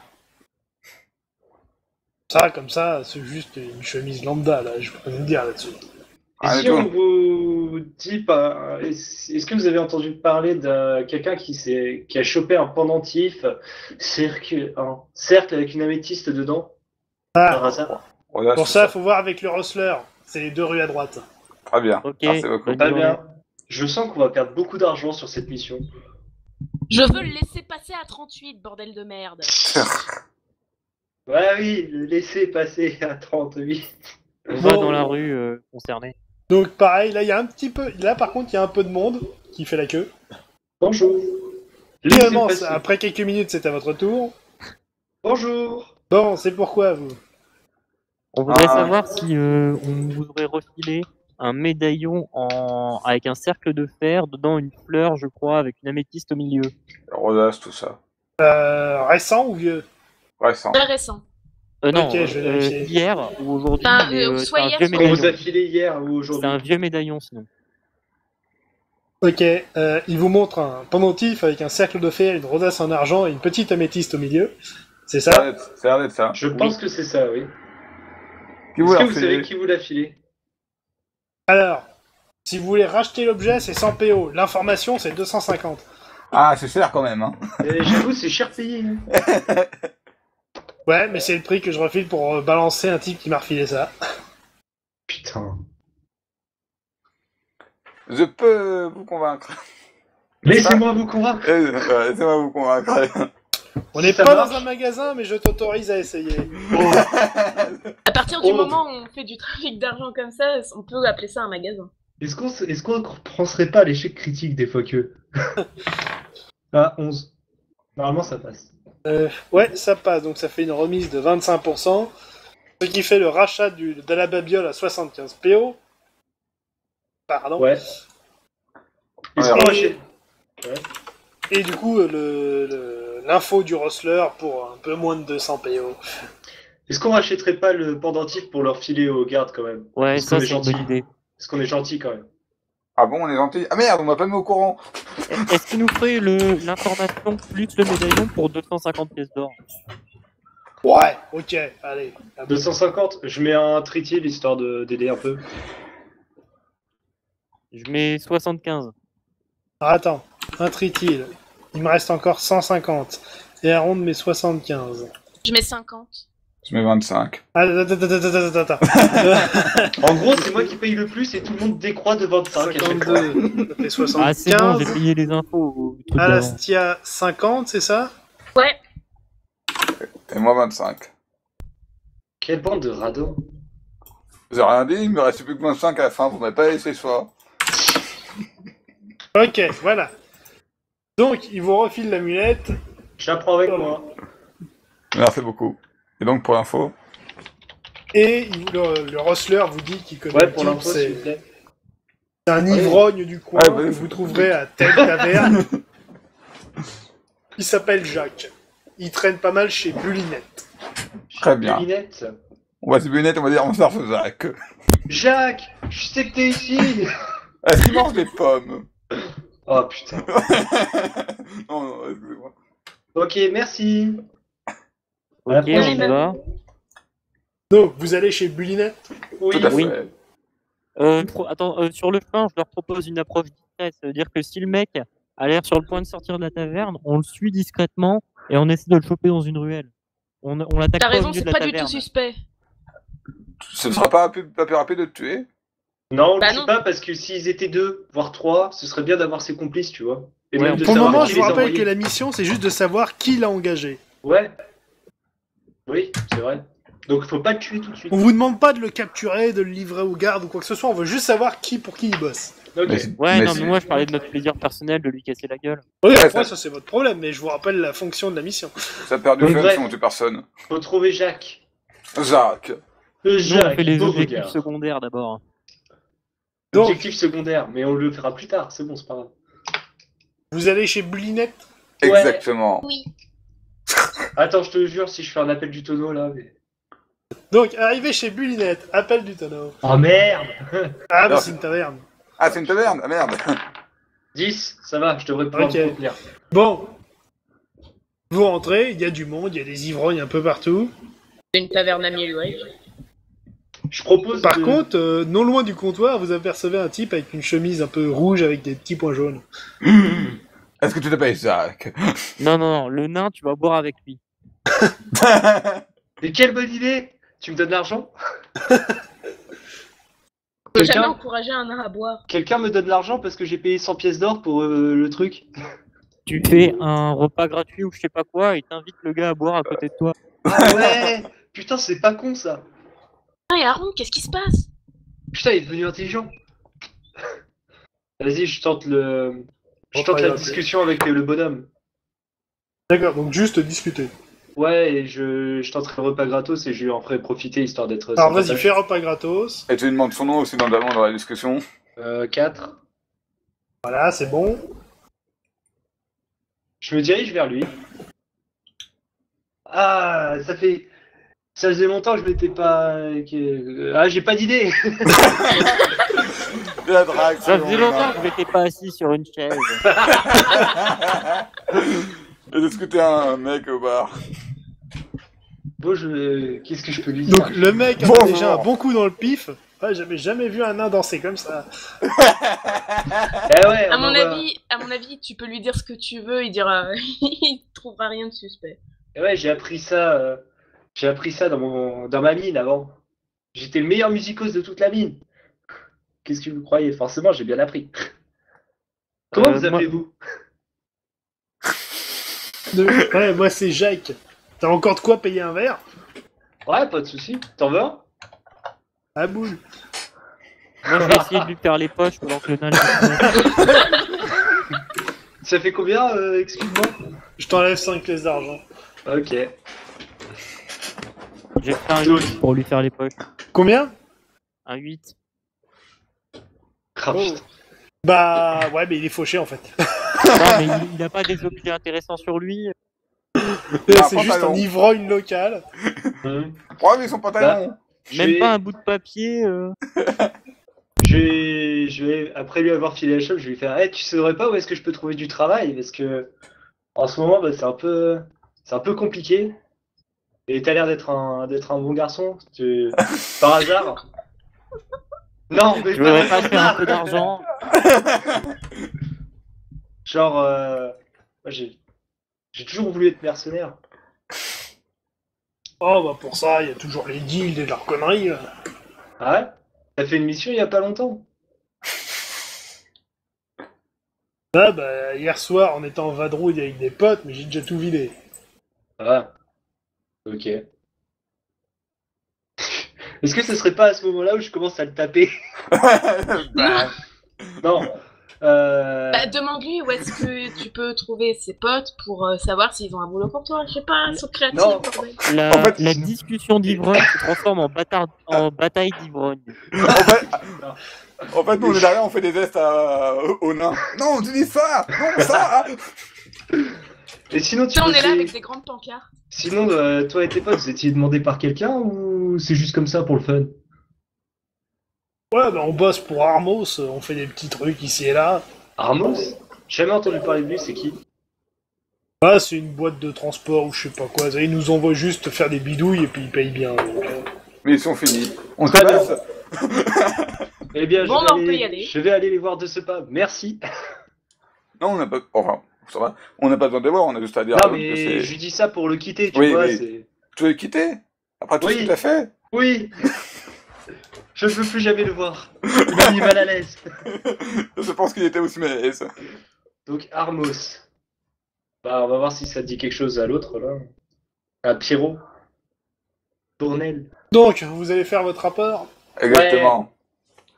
ça, comme ça, c'est juste une chemise lambda, là, je peux rien dire là-dessus. Et Ah, si du on tout. vous dit pas, est-ce que vous avez entendu parler de quelqu'un qui a chopé un pendentif cercle avec une améthyste dedans, par Ah, hasard? Voilà, pour c'est ça, ça. faut voir avec le Rustler. C'est les 2 rues à droite. Très bien. Ok, Merci beaucoup. bonne Très journée. bien. Je sens qu'on va perdre beaucoup d'argent sur cette mission. Je veux le laisser passer à 38, bordel de merde. Ouais, oui, le laisser passer à 38. On va Bon. dans la rue concernée. Donc, pareil, là, il y a un petit peu... Là, par contre, il y a un peu de monde qui fait la queue. Bonjour. Laissez Finalement, passer. après quelques minutes, c'est à votre tour. Bonjour. Bon, c'est pourquoi, vous. On voudrait Ah. savoir si on vous aurait refilé un médaillon avec un cercle de fer, dedans une fleur, je crois, avec une améthyste au milieu. Rodas, tout ça. Récent ou vieux? Récent. Très récent. Non, Ok, je vais vérifier. hier ou aujourd'hui, Enfin, mais soit c'est un hier, vieux soit- Qu'on vous a médaillon. filé hier ou C'est aujourd'hui? un vieux médaillon sinon. Ok, il vous montre un pendentif avec un cercle de fer, une rosace en argent et une petite améthyste au milieu. C'est ça? Ça a l'air d'être ça. Je pense que c'est ça, oui. Qui Est-ce vous que l'a vous savez refilé? qui vous l'a filé? Alors, si vous voulez racheter l'objet, c'est 100 PO. L'information, c'est 250. Ah, c'est cher quand même, hein. J'avoue, c'est cher payé. Hein. Ouais, mais c'est le prix que je refile pour balancer un type qui m'a refilé ça. Putain. Je peux vous convaincre. Laissez-moi vous convaincre. Laissez-moi vous convaincre. On n'est Ça pas marche. dans un magasin, mais je t'autorise à essayer. À partir du Oh. moment où on fait du trafic d'argent comme ça, on peut appeler ça un magasin. Est-ce qu'on ne penserait pas à l'échec critique des fois que... Ah, 11. Normalement, ça passe. Ouais, ça passe, donc ça fait une remise de 25%, ce qui fait le rachat de la babiole à 75 PO. Pardon. Ouais. Est-ce Ouais, qu'on et- rachète... Et du coup, l'info du Rustler pour un peu moins de 200 PO. Est-ce qu'on rachèterait pas le pendentif pour leur filer aux gardes quand même? Ouais, Parce ça qu'on est c'est une bonne gentil. idée. Parce qu'on est gentil quand même. Ah bon, on est gentil. Ah merde, on m'a pas mis au courant. Est-ce qu'il nous ferait l'information plus le médaillon pour 250 pièces d'or? Ouais, ok, allez. 250, je mets un tritil histoire d'aider un peu. Je mets 75. Alors, attends, un tritil. Il me reste encore 150. Et Aaron met 75. Je mets 50. Je mets 25. Ah, attends. En gros, c'est moi qui paye le plus et tout le monde décroît de 25 à chaque fois. 52. Ça fait Ah c'est bon, j'ai 75. payé les infos au truc d'avant. Alastia, 50, c'est ça? Ouais. Et moi 25. Quelle bande de radins. J'ai rien dit, il me reste plus que 25 à la fin, vous m'avez pas laissé le choix. Ok, voilà. Donc, il vous refile l'amulette. J'apprends avec moi. Merci beaucoup. Et donc pour l'info, Et le Rustler vous dit qu'il connaît Ouais, le pour type, l'info, s'il vous plaît. c'est un ivrogne du coin Ouais, bah, que c'est- vous trouverez à telle taverne. Il s'appelle Jacques. Il traîne pas mal chez Bulinette. Très bien. Linette. on va se lunette, on va dire on va faire Jacques. Jacques, je sais que t'es ici. Est-ce qu'il mange des pommes? Oh putain. Non, non, excusez-moi. Ok, merci. Ok, la on y prochaine. va. Donc, vous allez chez Bulinette. Oui. Tout à Oui. fait. Attends, sur le chemin, je leur propose une approche discrète. C'est-à-dire que si le mec a l'air sur le point de sortir de la taverne, on le suit discrètement et on essaie de le choper dans une ruelle. On l'attaque T'as pas au raison, milieu c'est de la pas du tout taverne. suspect. Ce ne sera pas plus rapide de te tuer. Non, on Bah le tue non. pas parce que s'ils étaient 2, voire 3, ce serait bien d'avoir ses complices, tu vois. Et Ouais, même de Pour le savoir moment, qui je vous les rappelle envoyer. que la mission, c'est juste de savoir qui l'a engagé. Ouais. Oui, c'est vrai. Donc faut pas le tuer tout de suite. On vous demande pas de le capturer, de le livrer aux gardes ou quoi que ce soit, on veut juste savoir pour qui il bosse. Ok. Ouais, non, c'est- mais moi je parlais de notre plaisir personnel de lui casser la gueule. Oui, Ouais, après, ça- ça c'est votre problème, mais je vous rappelle la fonction de la mission. Ça perd du Donc, fun bref. si on tue personne. Faut trouver Jacques. Jacques. Nous, on Jacques, fait les beau objectifs regard. secondaires d'abord. Donc, Objectif secondaire, mais on le fera plus tard, c'est bon, c'est pas grave. vous allez chez Bulinette. Ouais. Exactement. Oui. Attends, je te jure, si je fais un appel du tonneau là. Mais... Donc, arrivé chez Bullinette, appel du tonneau. Oh merde. Ah, Alors, bah c'est une taverne. Ah, c'est une taverne. Ah, merde. 10, ça va, je devrais pouvoir Ok. me contenir. Bon. Vous rentrez, il y a du monde, il y a des ivrognes un peu partout. C'est une taverne à Milway. Je propose. Par de- contre, non loin du comptoir, vous apercevez un type avec une chemise un peu rouge avec des petits points jaunes. Est-ce que tu t'appelles Isaac? Non, non, non, le nain, tu vas boire avec lui. Mais quelle bonne idée. Tu me donnes l'argent? Faut jamais Quelqu'un encourager un nain à boire. Quelqu'un me donne l'argent parce que j'ai payé 100 pièces d'or pour le truc. Tu fais un repas gratuit ou je sais pas quoi et t'invites le gars à boire à côté de toi. Ah ouais. Putain, c'est pas con ça. Ah, et Aaron, qu'est-ce qui se passe? Putain, il est devenu intelligent. Vas-y, je tente la discussion avec le bonhomme. D'accord, donc juste discuter. Ouais, et je tenterai le repas gratos et je lui en ferai profiter histoire d'être... Alors vas-y, fais repas gratos. Et tu lui demandes son nom aussi dans la discussion. 4. Voilà, c'est bon. Je me dirige vers lui. Ah, ça faisait longtemps que je m'étais pas... Ah, j'ai pas d'idée. La drague. Ça faisait longtemps que je m'étais pas assis sur une chaise. Est-ce que t'es un mec au bar? Bon, qu'est-ce que je peux lui dire? Donc le mec a Bonjour. déjà un bon coup dans le pif. Ouais, j'avais jamais vu un nain danser comme ça. Eh ouais, À mon avis, tu peux lui dire ce que tu veux, il dira, il trouvera rien de suspect. Eh ouais, j'ai appris ça dans ma mine avant. J'étais le meilleur musicos de toute la mine. Qu'est-ce que vous croyez? Forcément, j'ai bien appris. Comment vous moi- appelez-vous? Ouais, moi c'est Jacques. T'as encore de quoi payer un verre? Ouais, pas de soucis. T'en veux un? Ah boule. Moi, je vais essayer de lui faire les poches pendant que le nain le fait. Ça fait combien, excuse-moi? Je t'enlève 5 pièces d'argent. Ok. J'ai fait un 8 pour lui faire les poches. Combien? Un 8. Ah, Oh. putain. Bah ouais, mais il est fauché en fait. Non, mais il a pas des objets intéressants sur lui. Il a un C'est juste un pantalon. ivrogne local. Ouais, mais son pantalon. Même pas un bout de papier. Je vais, après lui avoir filé la chope, je vais lui faire hey, tu saurais pas où est-ce que je peux trouver du travail? Parce que en ce moment, bah, c'est un peu compliqué. Et t'as l'air d'être un bon garçon. Par hasard? Non, mais Je voudrais pas faire un peu d'argent. Genre, moi, j'ai toujours voulu être mercenaire. Oh bah pour ça, il y a toujours les guildes et leurs conneries. Ah ouais? T'as fait une mission il y a pas longtemps? Ah bah hier soir on était en vadrouille avec des potes, mais j'ai déjà tout vidé. Ah. Ok. Est-ce que ce serait pas à ce moment-là où je commence à le taper? Bah, Non. Bah, demande-lui où est-ce que tu peux trouver ses potes pour savoir s'ils ont un boulot pour toi. Je sais pas, sont créatifs, Non. bordel. La, En fait, la discussion d'ivrogne se transforme en bataille d'ivrogne. en fait, nous, on est derrière, on fait des tests aux nains. Non, tu dis ça. Non, ça. Et sinon, tu On est là bossais- avec des grandes pancartes. Sinon, toi et tes potes, vous étiez demandé par quelqu'un ou c'est juste comme ça pour le fun? Ouais bah on bosse pour Armos, on fait des petits trucs ici et là. Armos? Jamais entendu parler de lui, c'est qui? Bah c'est une boîte de transport ou je sais pas quoi, ils nous envoient juste faire des bidouilles et puis ils payent bien. Donc, Mais ils sont finis. On se Très bien. passe. Eh bien, Bon, bah, on peut y aller. je vais aller les voir de ce pas. Merci. Non, on n'a pas. Enfin, ça va. On n'a pas besoin de les voir, on a juste à dire. Non, que mais c'est- je lui dis ça pour le quitter, tu Oui, vois. oui. Tu veux le quitter? Après tout Oui. ce que t'as fait? Oui. Je ne veux plus jamais le voir. Il m'a mis mal à l'aise. Je pense qu'il était aussi mal à l'aise. Donc, Armos. Bah, on va voir si ça dit quelque chose à l'autre, là. À Pierrot. Tournel. Donc, vous allez faire votre rapport. Exactement.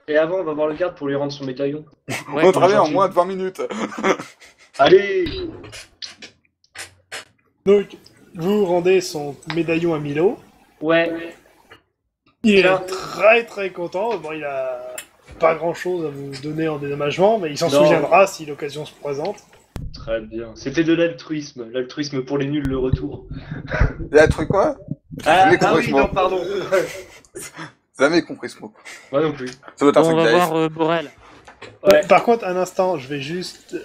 Et avant, on va voir le garde pour lui rendre son médaillon. Ouais, on travaille en gentil. moins de 20 minutes. Allez. Donc, vous rendez son médaillon à Milo. Ouais. Il est Tiens. très très content. Bon, il a pas grand chose à vous donner en dédommagement, mais il s'en Non. souviendra si l'occasion se présente. Très bien. C'était de l'altruisme. L'altruisme pour les nuls, le retour. Il y a un truc quoi? Ah, Jamais compris oui, ce mot. non, pardon. Jamais compris ce mot. Moi non plus. Ça doit être un Bon, on truc va d'AF. voir Borel. Ouais. Par contre, un instant, je vais juste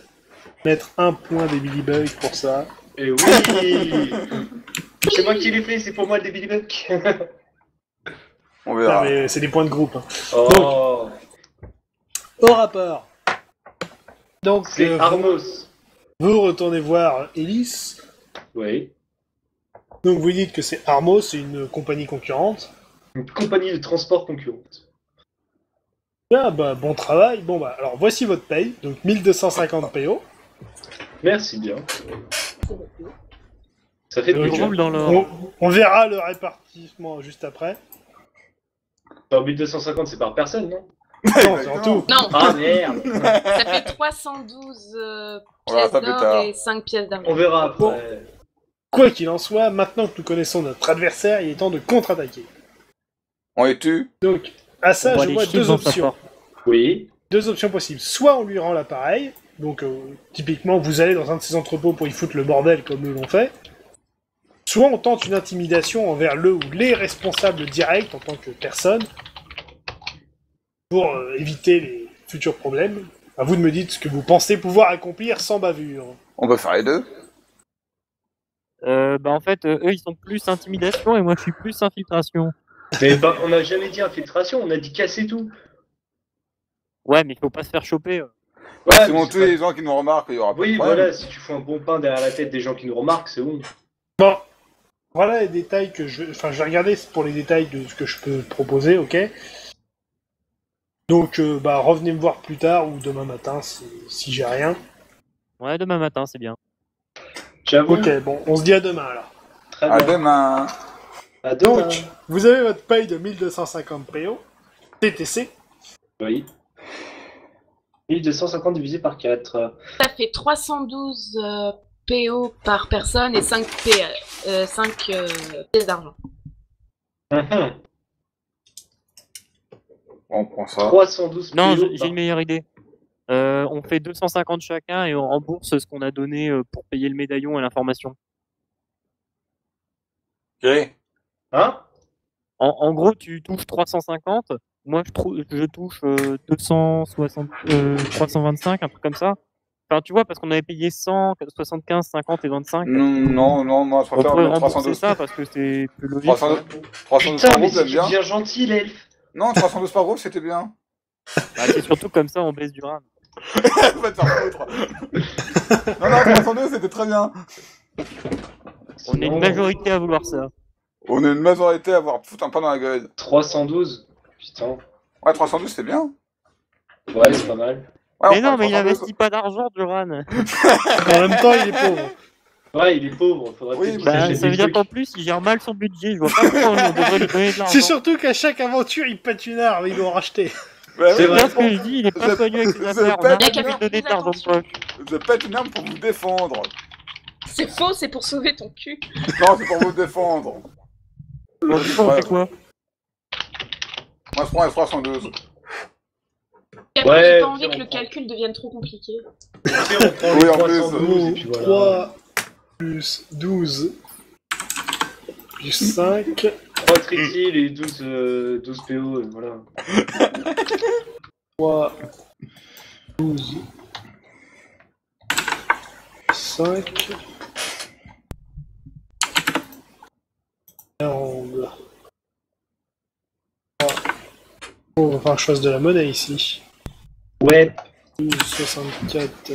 mettre un point des Billy Bugs pour ça. Et oui. C'est moi qui l'ai fait, c'est pour moi le Billy Buck. On Ah, verra. mais c'est des points de groupe. Hein. Oh. Au rapport. Donc, C'est Armos. vous retournez voir Ellis. Oui. Donc, vous dites que c'est Armos, c'est une compagnie concurrente. Une compagnie de transport concurrente. Ah bah, bon travail. Bon bah, alors voici votre paye. Donc, 1250 PO. Merci bien. Ça fait Donc, Il plaisir. roule dans l'or. on verra le répartissement juste après. Dans 1250, c'est par personne, non? Non, c'est en tout. Non, Ah merde. ça fait 312 On verra pièces ça plus d'or tard. et 5 pièces d'argent. On verra après. Quoi qu'il en soit, maintenant que nous connaissons notre adversaire, il est temps de contre-attaquer. On les tue. Donc, à ça, On va je aller vois chier deux dans sa options. porte. Oui. Deux options possibles. Soit on lui rend l'appareil, donc typiquement vous allez dans un de ses entrepôts pour y foutre le bordel comme eux l'ont fait. Soit on tente une intimidation envers le ou les responsables directs en tant que personne pour éviter les futurs problèmes. À vous de me dire ce que vous pensez pouvoir accomplir sans bavure. On peut faire les deux. Bah en fait, eux ils sont plus intimidation et moi je suis plus infiltration. Mais bah, on n'a jamais dit infiltration, on a dit casser tout. Ouais, mais il faut pas se faire choper. Ouais, Ouais, si mais on c'est tue pas- les gens qui nous remarquent, il y aura pas de Oui, problème. voilà, si tu fous un bon pain derrière la tête des gens qui nous remarquent, c'est bon. Bon, voilà les détails que je... Enfin, je vais regarder pour les détails de ce que je peux proposer, ok? Donc, bah, revenez me voir plus tard ou demain matin si j'ai rien. Ouais, demain matin, c'est bien. J'avoue. Ok, bon, on se dit à demain alors. Très À bien. demain. À demain. Donc, vous avez votre paye de 1250 PO, TTC. Oui. 1250 divisé par 4. Ça fait 312 PO par personne et 5 pièces d'argent. On prend ça. 312 Non, PO j'ai par- une meilleure idée. On fait 250 chacun et on rembourse ce qu'on a donné pour payer le médaillon et l'information. Ok. Hein? En gros, tu touches 350, moi je touche 260, 325, un truc comme ça. Enfin, tu vois, parce qu'on avait payé 100, 75, 50 et 25. Non, moi je On préfère pourrait mettre rembourser 312. ça parce que c'est plus logique. 312 312 Putain, par mais groupe, j'aime c'est bien. bien gentil, l'elfe. Non, 312 par groupe, c'était bien. Bah, c'est surtout comme ça, on baisse du RAM. Va te faire foutre. Non, 312, c'était très bien. On est une majorité à vouloir ça. On est une majorité à avoir foutu un pain dans la gueule. 312. Putain. Ouais, 312, c'est bien. Ouais, c'est pas mal. Ouais, Mais on non, prend mais il 312. investit pas d'argent, Duran. En même temps, il est pauvre. Ouais, il est pauvre. Faudrait Oui, peut-être qu'il Bah, s'achète ça veut des dire trucs. qu'en plus, il gère mal son budget. Je vois pas pourquoi on devrait lui donner de l'argent. C'est surtout qu'à chaque aventure, il pète une arme, il doit en racheter. Ouais, C'est ouais, vrai. C'est ce que je dis, il est pas Je- connu avec ses je affaires. On pète- arrête Il y a de qu'à lui faire donner plus de l'argent de attention. poche. Je pète une arme pour vous défendre. C'est faux, c'est pour sauver ton cul. Non, c'est pour vous défendre. Bon, du coup, on Ouais. fait quoi? Moi, je prends les 312. Et après, Ouais, j'ai pas envie puis que on le prend. calcul devienne trop compliqué. Tu sais, on prend Oui, les en plus. 312 et puis voilà. 3 plus 12 plus 5. 3 tritiles et 12 PO, et voilà. 3, 12, 5, 40. On va falloir que je fasse de la monnaie ici. Ouais. 12, 64,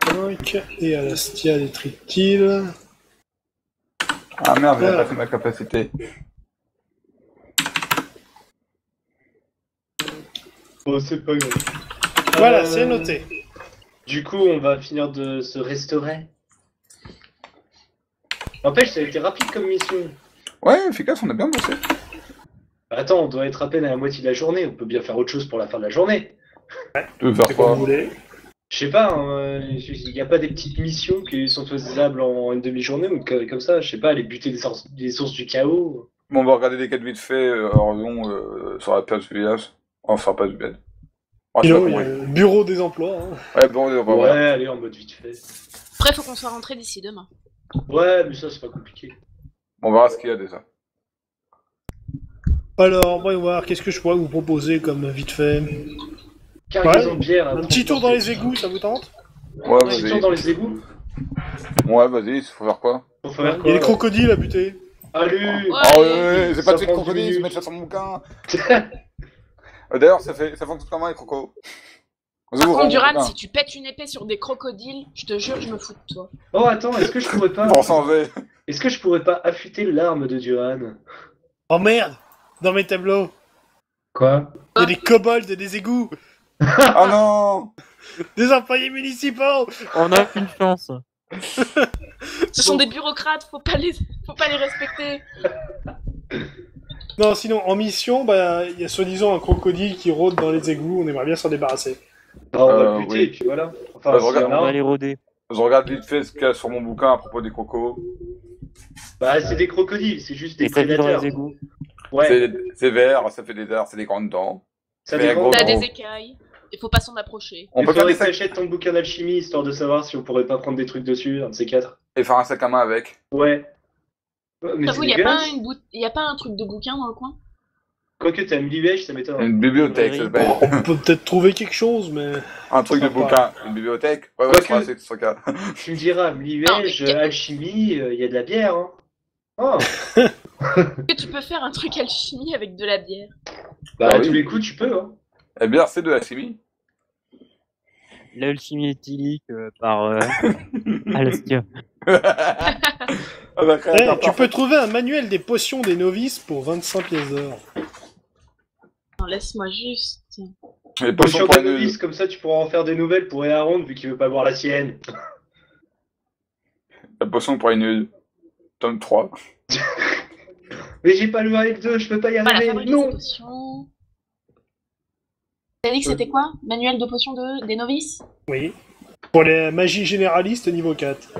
5, et à l'Astia des tritiles. Ah merde, j'ai pas fait ma capacité. Bon, c'est pas grave. Voilà, c'est noté. Du coup, on va finir de se restaurer. N'empêche, ça a été rapide comme mission. Ouais, efficace, on a bien bossé. Attends, on doit être à peine à la moitié de la journée. On peut bien faire autre chose pour la fin de la journée. Tu veux faire C'est comme quoi? vous voulez. Je sais pas, il n'y a pas des petites missions qui sont faisables en une demi-journée ou comme ça. Je sais pas, aller buter des sources du chaos. Bon, on va regarder des quêtes vite fait, Orion, sur la page VH. On fera pas du bed. Oh, c'est Sinon, pas il y a compris. le bureau des emplois. Hein. Ouais, bon, Ouais, voilà. allez, en mode vite fait. Après, faut qu'on soit rentré d'ici demain. Ouais, mais ça, c'est pas compliqué. On verra ce qu'il y a déjà. Alors, voyons voir, qu'est-ce que je pourrais vous proposer comme vite fait. Cargaison de bière. Un petit tour dans les égouts, ça vous tente? Ouais, Un petit tour vas-y. dans les égouts. Ouais, vas-y, faut faire quoi? Pour faire Il y quoi a les crocodiles à buter. Allez. Ouais. Oh, ouais, j'ai pas Ça tué de prend 10 crocodile, je minutes. vais mettre ça sur mon bouquin. D'ailleurs, ça fonctionne comment les crocos? Par contre, Duran, si tu pètes une épée sur des crocodiles, je te jure, je me fous de toi. Oh, attends, est-ce que je pourrais pas... Pour changer. Est-ce que je pourrais pas affûter l'arme de Duran? Oh merde! Dans mes tableaux, Quoi? il y a des kobolds et des égouts! Oh non! Des employés municipaux! On a qu'une chance. Ce sont des bureaucrates, faut pas les respecter. Non, sinon, en mission, bah, il y a soi-disant un crocodile qui rôde dans les égouts, on aimerait bien s'en débarrasser. Bah, on va le buter, oui. et puis voilà. Enfin, Bah, je s'il y regarde- en a On va un. les rôder. Je regarde vite fait ce qu'il y a sur mon bouquin à propos des crocos. Bah, c'est des crocodiles, c'est juste des Et ça vit dans prédateurs. les égouts. Ouais, C'est vert, ça fait des dards, c'est des grandes dents. ça mais dépend. gros, T'as gros. des écailles, il faut pas s'en approcher. On Il peut faire faudrait des que sacs t'achètes ton bouquin d'alchimie, histoire de savoir si on pourrait pas prendre des trucs dessus, un de ces quatre. et faire un sac à main avec. Ouais. Ouais, mais J'avoue, c'est y a pas dégueulasse. y a pas un truc de bouquin dans le coin? Quoique t'as une bibliothèque, ça m'étonne. Une bibliothèque, ça s'appelle. On peut peut-être trouver quelque chose, mais... Un truc de Sympa. bouquin. Une bibliothèque. Ouais, Quoique- je crois que c'est ce cas. Tu me diras, Non, Liège, mais- alchimie, il y a de la bière, hein. Oh, Que tu peux faire un truc alchimie avec de la bière. bah Ah à oui. tous les coups, tu peux, hein. Eh bien, c'est de la chimie. L'alchimie éthylique par Alastia. Ah bah, Eh, créateur tu parfait. peux trouver un manuel des potions des novices pour 25 pièces d'or. Non, laisse-moi juste. Les Potion potions pour de les novice, comme ça tu pourras en faire des nouvelles pour Earhond vu qu'il veut pas boire la sienne. La potion pour les nuls. Tome 3. Mais j'ai pas le 1 et le 2, je peux pas y Voilà, arriver, fabriquer ces non. potions. T'as dit que c'était quoi? Manuel de potions des novices? Oui. Pour les magies généralistes niveau 4.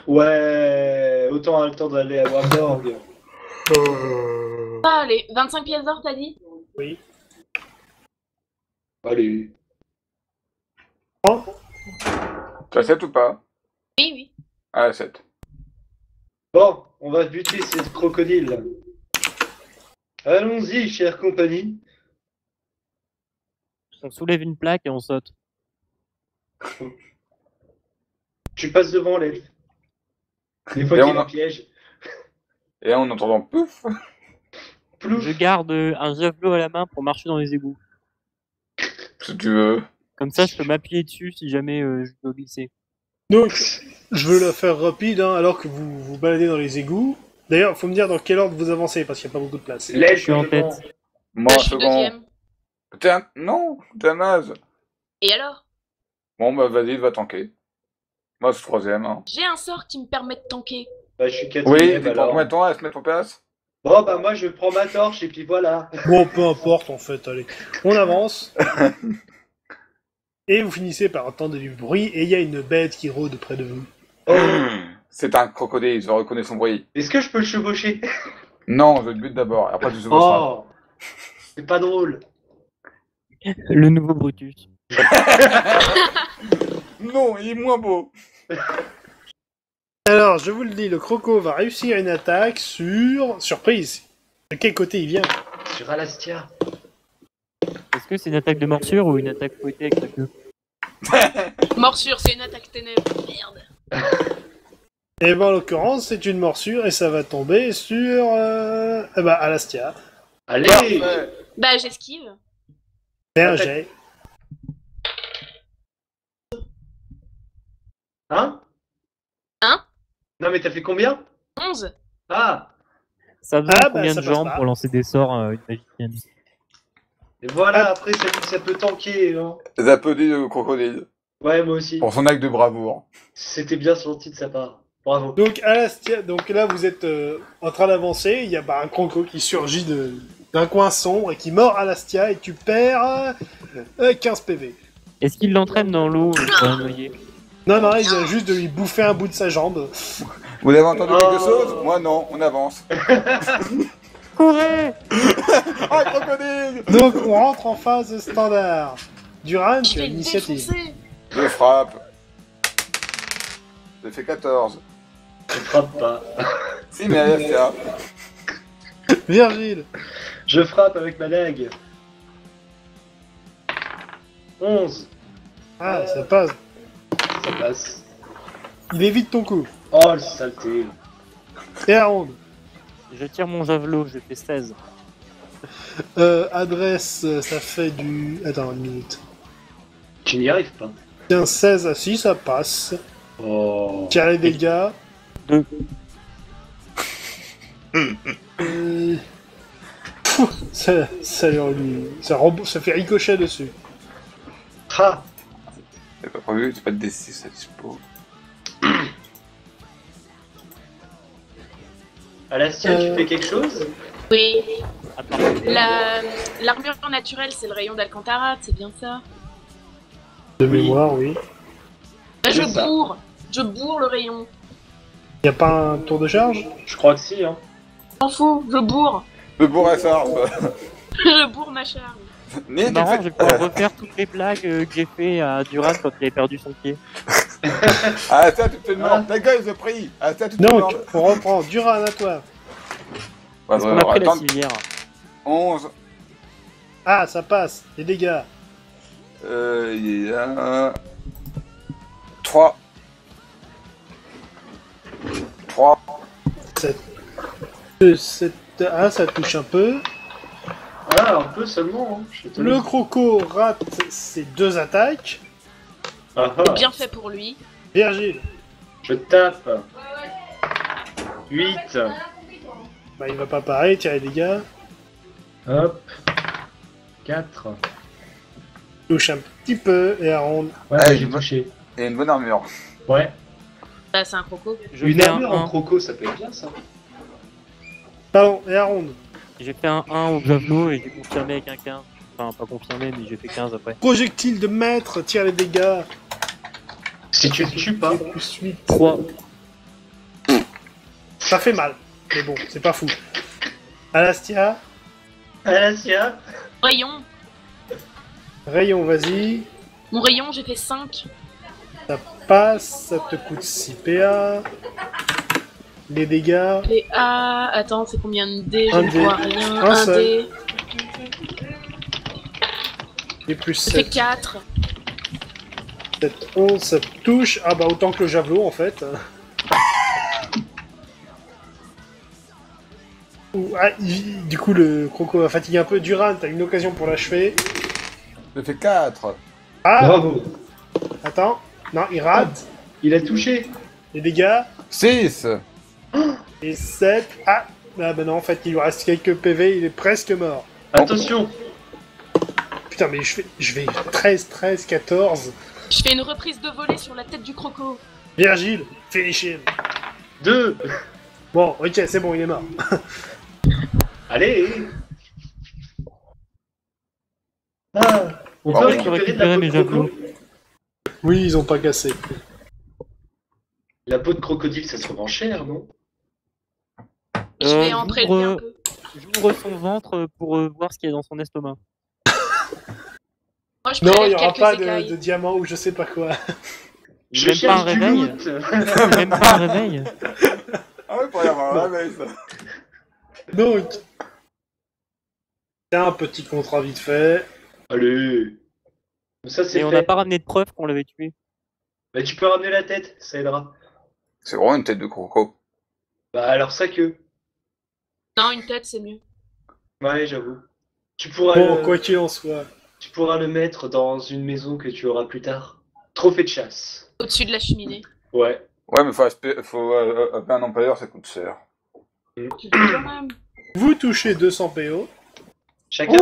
Ouais, autant avoir le temps d'aller à Warburg. Ah, allez, 25 pièces d'or, t'as dit? Oui. Allez. Tu acceptes ou pas? Oui, oui. Ah, 7. Bon, on va buter ces crocodiles là. Allons-y, chère compagnie. On soulève une plaque et on saute. Tu passes devant l'elfe. Des fois Et qu'il on y a a- un piège. Et en entendant pouf. Plouf. Je garde un javelot à la main pour marcher dans les égouts. Si tu veux. Comme ça, je peux m'appuyer dessus si jamais je veux glisser. Donc, je veux la faire rapide, hein, alors que vous vous baladez dans les égouts. D'ailleurs, faut me dire dans quel ordre vous avancez, parce qu'il n'y a pas beaucoup de place. L'elfe, Je suis en devant. tête. Moi, Je suis second. deuxième. Non, t'es un naze. Et alors? Bon, bah, vas-y, va tanker. Moi, je suis troisième. Hein. J'ai un sort qui me permet de tanker. Bah, je suis Oui, quatrième tu prends alors. combien de temps à se mettre en place? Bon, bah, moi, je prends ma torche et puis voilà. Bon, peu importe, en fait, allez. On avance. Et vous finissez par entendre du bruit, et il y a une bête qui rôde près de vous. Oh, C'est un crocodile, je reconnais son bruit. est-ce que je peux le chevaucher? Non, je le bute d'abord, après tu chevaucheras. Oh, c'est pas drôle. Le nouveau Brutus. Non, il est moins beau. Alors, je vous le dis, le croco va réussir une attaque sur... Surprise. De quel côté il vient? Sur Alastia. Est-ce que c'est une attaque de morsure ou une attaque fouettée avec la queue? Morsure, c'est une attaque ténèbres. Merde. Et ben, en l'occurrence, c'est une morsure, et ça va tomber sur... Alastia. Allez. Parfait. Bah, j'esquive. Fais un jet. Hein? Hein? Non, mais t'as fait combien? 11. Ah, Ça a besoin Ah, de bah, combien ça de passe jambes pas. pour lancer des sorts une magicienne? et voilà, après, ça peut tanker, hein. Les applaudis de crocodile. Ouais, moi aussi. Pour son acte de bravoure. C'était bien senti de sa part. Bravo. Donc, Alastia, donc là, vous êtes en train d'avancer, il y a un croco qui surgit d'un coin sombre et qui mord Alastia, et tu perds 15 PV. Est-ce qu'il l'entraîne dans l'eau pour la noyer? Non, non, il vient juste de lui bouffer un bout de sa jambe. Vous avez entendu Oh. quelque chose? Moi non, on avance. Courez! Ah, crocodile! Donc, on rentre en phase standard. Duran, Je tu as vais le l'initiative. défoncer. Je frappe. J'ai fait 14. Je frappe pas. Si, mais Alastia. Virgile. Je frappe avec ma dague. 11. Ah, ça passe. Ça passe. Il évite ton coup. Oh, le saleté. Et Aaron. Je tire mon javelot, je fais 16. Adresse, ça fait du... Attends, une minute. Tu n'y arrives pas. Tiens, 16 à 6, ça passe. Oh. Tire les dégâts. 2. Ça fait ricochet dessus. Ha. J'ai pas prévu, c'est pas de D6 à dispo. Alastia, tu fais quelque chose? Oui. Attends. L'armure naturelle, c'est le rayon d'Alcantara, c'est bien ça. De Oui. mémoire, oui. Bah, C'est ça. je bourre le rayon. Y a pas un tour de charge? Je crois que si, hein. Je m'en fous, je bourre. Le bourrassard. Je bourre ma charge. Mais C'est marrant, je vais pouvoir refaire toutes les blagues que j'ai fait à Duran quand il avait perdu son pied. Ah, ça, tu te demandes. Ta gueule, je prie. Ah, ça, tu te Donc, demandes. on reprend. Duran, à toi. Parce qu'on a pris la attends, civière. 11. Ah, ça passe. Les dégâts. Il y a... 3. 3. 7. Ah, ça touche un peu. Ah, un peu seulement, hein. Je suis étonné. Le croco rate ses 2 attaques. Ah, ah. Bien fait pour lui. Virgile. Je tape. 8. Bah, il va pas pareil. Tire les dégâts. Hop. 4. Touche un petit peu. Et Aaron. Ouais, Ah, j'ai il touché. Et une bonne armure. Ouais. Bah, c'est un croco. Je Une fais un armure en 1. croco, ça peut être bien, ça. Pardon. Et Aaron. J'ai fait un 1 au javelot et j'ai confirmé avec un 15. Enfin, pas confirmé, mais j'ai fait 15 après. Projectile de maître. Tire les dégâts. Si tu le tues pas. Plus 8. 3. Ça fait mal. Mais bon, c'est pas fou. Alastia. Alastia. Rayon. Rayon, vas-y. Mon rayon, j'ai fait 5. Ça passe. Ça te coûte 6 PA. Les dégâts. Et ah, attends, c'est combien de dés? Je Un ne dé. vois rien. Un Un seul. dé. Et plus Ça fait 7. 4. 7, 11, ça touche. Ah bah autant que le javelot en fait. Du coup le croco va fatiguer un peu. Duran, t'as une occasion pour l'achever. J'ai fait 4. Ah Bravo. attends. Non, il rate. Il a touché. Les dégâts. 6. Et 7. Ah bah non, en fait il lui reste quelques PV, il est presque mort. Attention. Putain mais je vais 13, 13, 14. Je fais une reprise de volée sur la tête du croco. Virgile, finish him. 2. Bon, ok, c'est bon, il est mort. Allez. Ah. On peut Bon, récupérer de la peau mes de croco. javelots. Oui, ils ont pas cassé. La peau de crocodile, ça se revend cher, non? Je vais en prélever un peu. J'ouvre son ventre pour voir ce qu'il y a dans son estomac. Moi, je Non, il prélève y aura quelques pas écailles. de diamant ou je sais pas quoi. Je Même pas un cherche du réveil. loot. Même pas un réveil. Ah ouais, pour y avoir un réveil, ça. Donc, tiens, un petit contrat vite fait. Allez. Ça, c'est Et on fait. n'a pas ramené de preuve qu'on l'avait tué. Bah, tu peux ramener la tête, ça aidera. C'est vraiment une tête de croco. Bah, alors ça que. Non, une tête, c'est mieux. Ouais, j'avoue. Tu pourras, Bon, quoi qu'il en soit. tu pourras le mettre dans une maison que tu auras plus tard. Trophée de chasse. Au-dessus de la cheminée. Ouais. Ouais, mais faut appeler un employeur, ça coûte cher. Tu veux quand même. Vous touchez 200 PO. Chacun.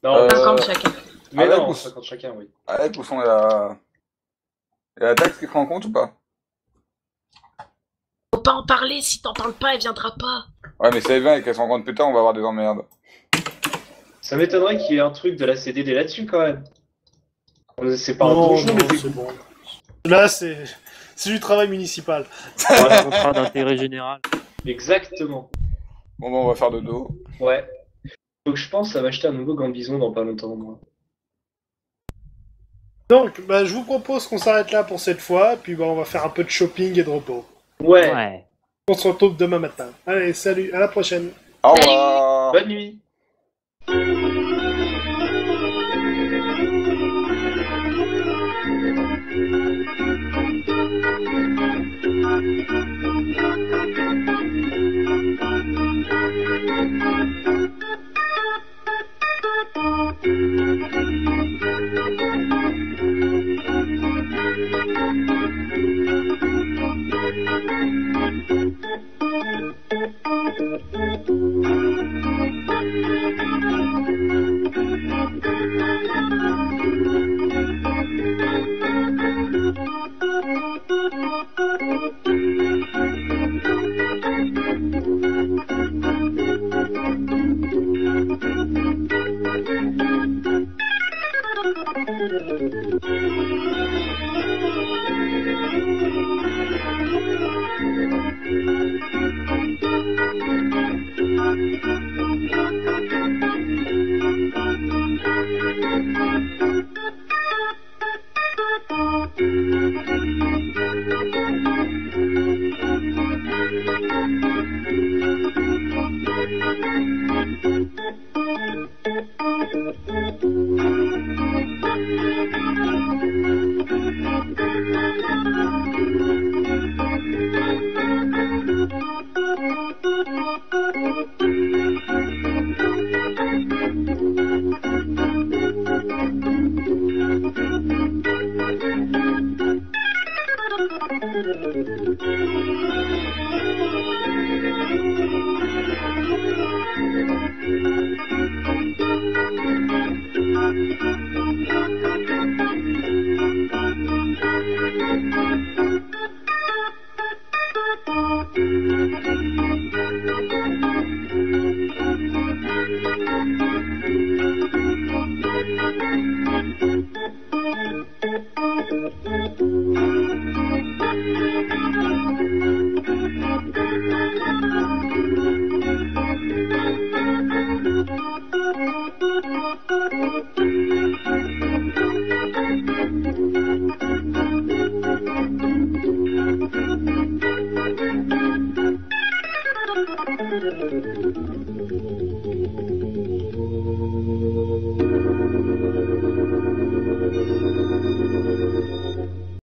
Non, 50 chacun. mais Avec non, ou- 50 chacun, oui. Avec où sont la taxe qui prend en compte ou pas? Faut pas en parler, si t'en parles pas, elle viendra pas. Ouais, mais si elle vient et qu'elle se rend compte plus tard, on va avoir des emmerdes. Ça m'étonnerait qu'il y ait un truc de la CDD là-dessus quand même. C'est pas un Non, donjon, non, mais c'est bon. Là, c'est du travail municipal. Un contrat d'intérêt général. Exactement. Bon, bah, on va faire de dos. Ouais. Faut que je pense à m'acheter un nouveau gant de bison dans pas longtemps, moi. Donc, bah, je vous propose qu'on s'arrête là pour cette fois, puis bah, on va faire un peu de shopping et de repos. Ouais, Ouais. On se retrouve demain matin. Allez, salut, à la prochaine. Au Salut. revoir. bonne nuit.